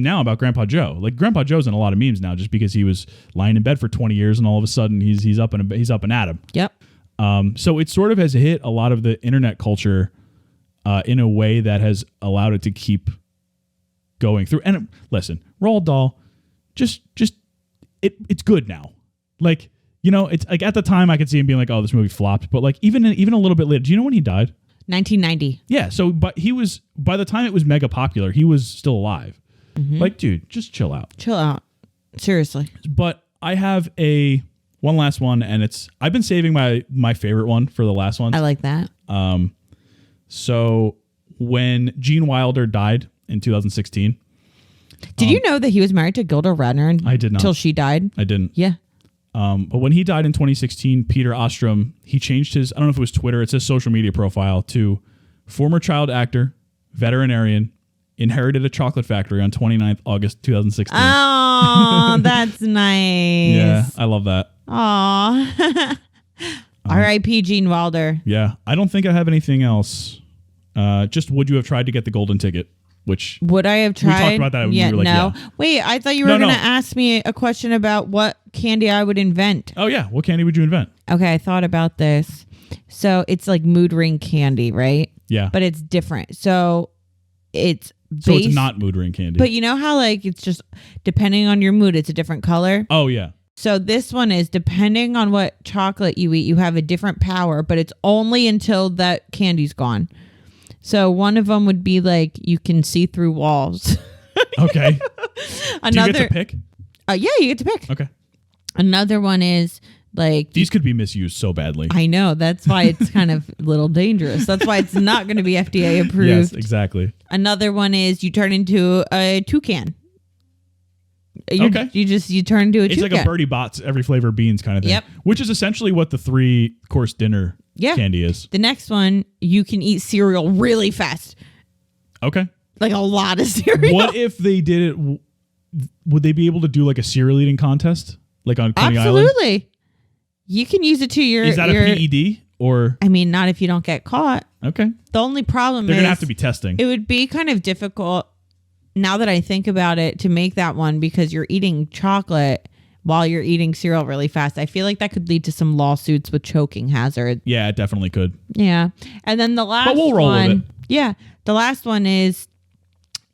now about Grandpa Joe. Like Grandpa Joe's in a lot of memes now just because he was lying in bed for 20 years and all of a sudden he's up and at him. Yep. So it sort of has hit a lot of the internet culture in a way that has allowed it to keep going through. And listen, Roald Dahl, just it's good now. Like, you know, it's like at the time I could see him being like, oh, this movie flopped. But like even a little bit later, do you know when he died? 1990. Yeah. So, but he was, by the time it was mega popular, he was still alive. Mm-hmm. Like, dude, just chill out. Chill out. Seriously. But I have one last one, and I've been saving my favorite one for the last one. I like that. So when Gene Wilder died in 2016. Did you know that he was married to Gilda Radner? I did not. Until she died? I didn't. Yeah. But when he died in 2016, Peter Ostrom, he changed his, I don't know if it was Twitter, it's his social media profile to former child actor, veterinarian, inherited a chocolate factory on 29th August 2016. Oh, that's nice. Yeah, I love that. Aw. R.I.P. Gene Wilder. Yeah, I don't think I have anything else. Just would you have tried to get the golden ticket? Which would I have tried? We talked about that. Yeah, we were like, no. Yeah. Wait, I thought you were going to ask me a question about what candy I would invent. Oh yeah, what candy would you invent? Okay, I thought about this. So it's like mood ring candy, right? Yeah, but it's different. So it's not mood ring candy. But you know how like it's just depending on your mood, it's a different color. Oh yeah. So this one is depending on what chocolate you eat, you have a different power, but it's only until that candy's gone. So one of them would be like you can see through walls. Okay. Do you get to pick? Yeah, you get to pick. Okay. Another one is like these could be misused so badly. I know. That's why it's kind of a little dangerous. That's why it's not going to be FDA approved. Yes, exactly. Another one is you turn into a toucan. Okay. You turn into a toucan. It's like a Birdie Bots every flavor beans kind of thing. Yep. Which is essentially what the 3-course dinner candy is. The next one, you can eat cereal really fast. Okay. Like a lot of cereal. What if they did it? Would they be able to do like a cereal eating contest? Like on Coney Island? Absolutely. You can use it to your... Is that a PED or... I mean, not if you don't get caught. Okay. The only problem They're going to have to be testing. It would be kind of difficult, now that I think about it, to make that one because you're eating chocolate while you're eating cereal really fast. I feel like that could lead to some lawsuits with choking hazard. Yeah, it definitely could. Yeah. And then the last one... But we'll roll with it. Yeah. The last one is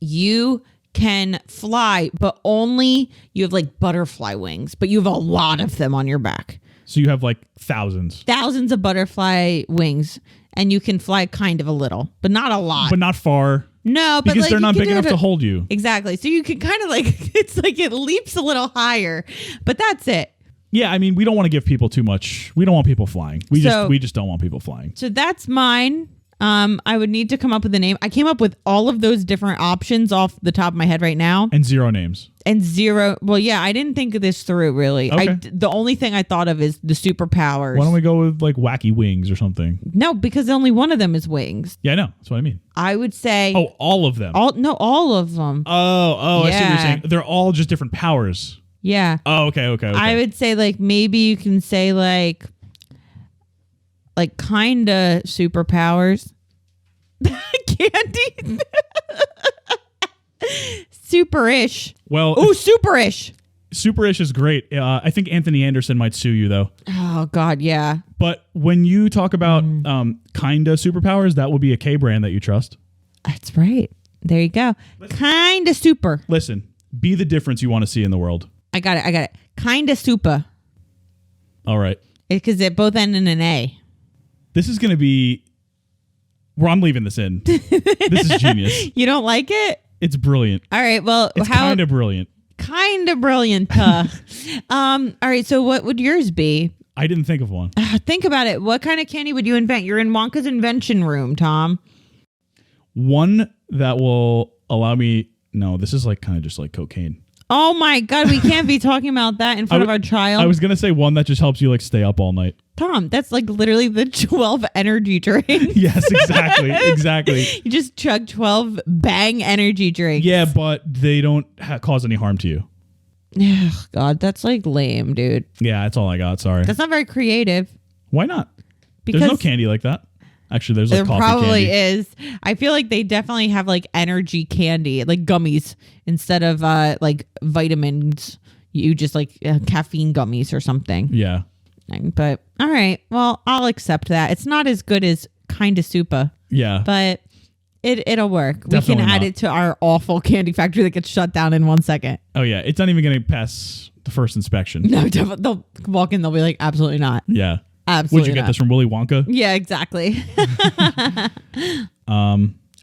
you can fly, but only you have like butterfly wings, but you have a lot of them on your back. So you have like thousands of butterfly wings, and you can fly kind of a little, but not a lot. But not far. No, but because like, they're not big enough to hold you. Exactly. So you can kind of like, it's like it leaps a little higher, but that's it. Yeah, I mean, we don't want to give people too much. We don't want people flying. We just don't want people flying. So that's mine. I would need to come up with a name. I came up with all of those different options off the top of my head right now. And zero names. Well, yeah, I didn't think of this through, really. Okay. The only thing I thought of is the superpowers. Why don't we go with like wacky wings or something? No, because only one of them is wings. Yeah, I know. That's what I mean. I would say... Oh, all of them? All of them. Oh, yeah. I see what you're saying. They're all just different powers. Yeah. Oh, okay. I would say like maybe you can say like kind of superpowers. Candy. Super-ish. Well, super-ish. Super-ish is great. I think Anthony Anderson might sue you though. Oh God, yeah. But when you talk about kinda superpowers, that would be a K brand that you trust. That's right. There you go. Kinda super. Listen, Be the difference you want to see in the world. I got it. Kinda super. All right. Because they both end in an A. This is going to be... Well, I'm leaving this in. This is genius. You don't like it? It's brilliant. All right. Well, It's kind of brilliant. Kind of brilliant. All right. So what would yours be? I didn't think of one. Think about it. What kind of candy would you invent? You're in Wonka's invention room, Tom. One that will allow me... No, this is like kind of just like cocaine. Oh my God. We can't be talking about that in front of our child. I was going to say one that just helps you like stay up all night. Tom, that's like literally the 12 energy drinks. Yes, exactly. Exactly. You just chug 12 bang energy drinks. Yeah, but they don't cause any harm to you. Oh, God, that's like lame, dude. Yeah, that's all I got. Sorry. That's not very creative. Why not? Because there's no candy like that. Actually, there's like there coffee probably candy. is. I feel like they definitely have like energy candy, like gummies instead of like vitamins. You just like caffeine gummies or something. Yeah. But all right, well, I'll accept that. It's not as good as Kinda Super. Yeah. But it'll work. Definitely we can add not. it to our awful candy factory that gets shut down in 1 second. Oh yeah, it's not even going to pass the first inspection. No, they'll walk in. They'll be like, absolutely not. Yeah. Absolutely. Would you get not. this from Willy Wonka? Yeah, exactly. Yeah.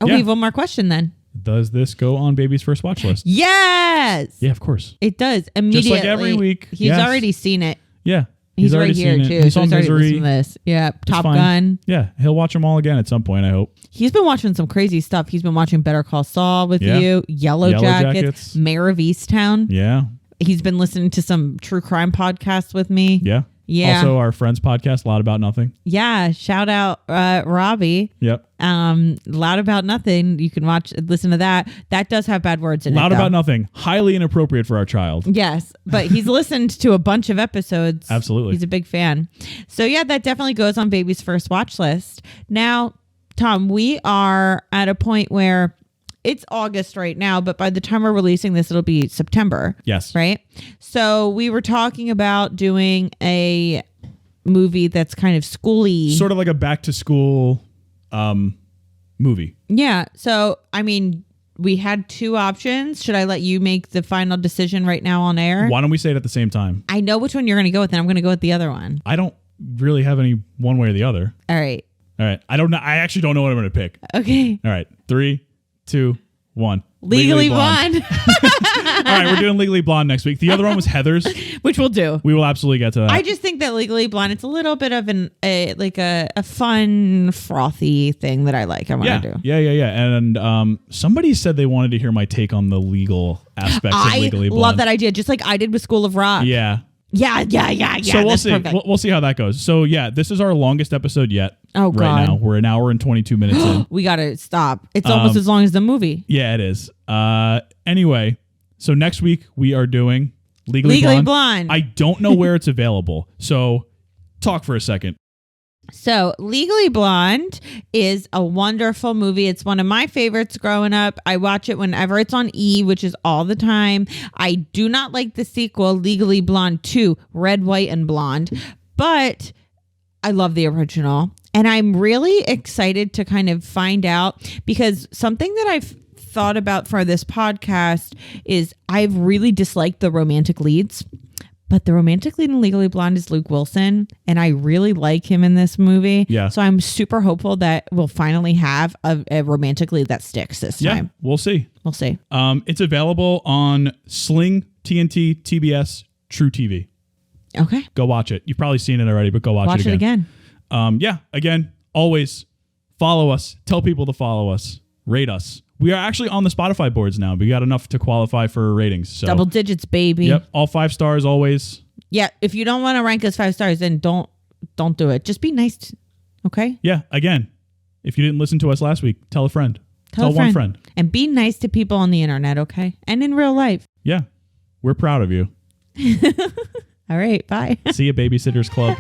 We have one more question then. Does this go on Baby's first watch list? Yes. Yeah, of course. It does immediately. Just like every week. He's Yes. already seen it. Yeah. He's right already here seen it. too. He So saw he's already Misery. listened to this. Yeah, It's Top fine. Gun. Yeah, he'll watch them all again at some point, I hope. He's been watching some crazy stuff. He's been watching Better Call Saul with Yeah. you, Yellow Jackets, Mayor of Easttown. Yeah. He's been listening to some true crime podcasts with me. Yeah. Yeah. Also, our friends podcast, Loud About Nothing. Yeah. Shout out Robbie. Yep. Loud About Nothing. You can listen to that. That does have bad words in it. Loud though. About Nothing. Highly inappropriate for our child. Yes, but he's listened to a bunch of episodes. Absolutely. He's a big fan. So yeah, that definitely goes on Baby's first watch list. Now, Tom, we are at a point where it's August right now, but by the time we're releasing this, it'll be September. Yes. Right? So we were talking about doing a movie that's kind of schooly. Sort of like a back to school movie. Yeah. So, I mean, we had two options. Should I let you make the final decision right now on air? Why don't we say it at the same time? I know which one you're going to go with, and I'm going to go with the other one. I don't really have any one way or the other. All right. All right. I don't know. I actually don't know what I'm going to pick. Okay. All right. 3, 2, 1. Legally Blonde. All right. We're doing Legally Blonde next week. The other one was Heather's. Which we'll do. We will absolutely get to that. I just think that Legally Blonde, it's a little bit of a fun, frothy thing that I like. I want to do. Yeah. And somebody said they wanted to hear my take on the legal aspects of Legally Blonde. I love that idea, just like I did with School of Rock. Yeah. Yeah. So we'll that's see. perfect. We'll see how that goes. So yeah, this is our longest episode yet. Oh, God. Right now, we're an hour and 22 minutes in. We got to stop. It's almost as long as the movie. Yeah, it is. Anyway, so next week we are doing Legally Blonde. I don't know where it's available. So talk for a second. So Legally Blonde is a wonderful movie. It's one of my favorites growing up. I watch it whenever it's on E, which is all the time. I do not like the sequel, Legally Blonde 2, Red, White, and Blonde, but I love the original. And I'm really excited to kind of find out, because something that I've thought about for this podcast is I've really disliked the romantic leads. But the romantic lead in Legally Blonde is Luke Wilson, and I really like him in this movie. Yeah. So I'm super hopeful that we'll finally have a romantic lead that sticks this time. We'll see. We'll see. It's available on Sling, TNT, TBS, True TV. Okay. Go watch it. You've probably seen it already, but go watch it again. Again, always follow us. Tell people to follow us. Rate us. We are actually on the Spotify boards now. We got enough to qualify for ratings. So. Double digits, baby. Yep. All 5 stars always. Yeah. If you don't want to rank us 5 stars, then don't do it. Just be nice. Okay. Yeah. Again, if you didn't listen to us last week, tell a friend. Tell one friend. And be nice to people on the internet. Okay. And in real life. Yeah. We're proud of you. All right. Bye. See you, Babysitters Club.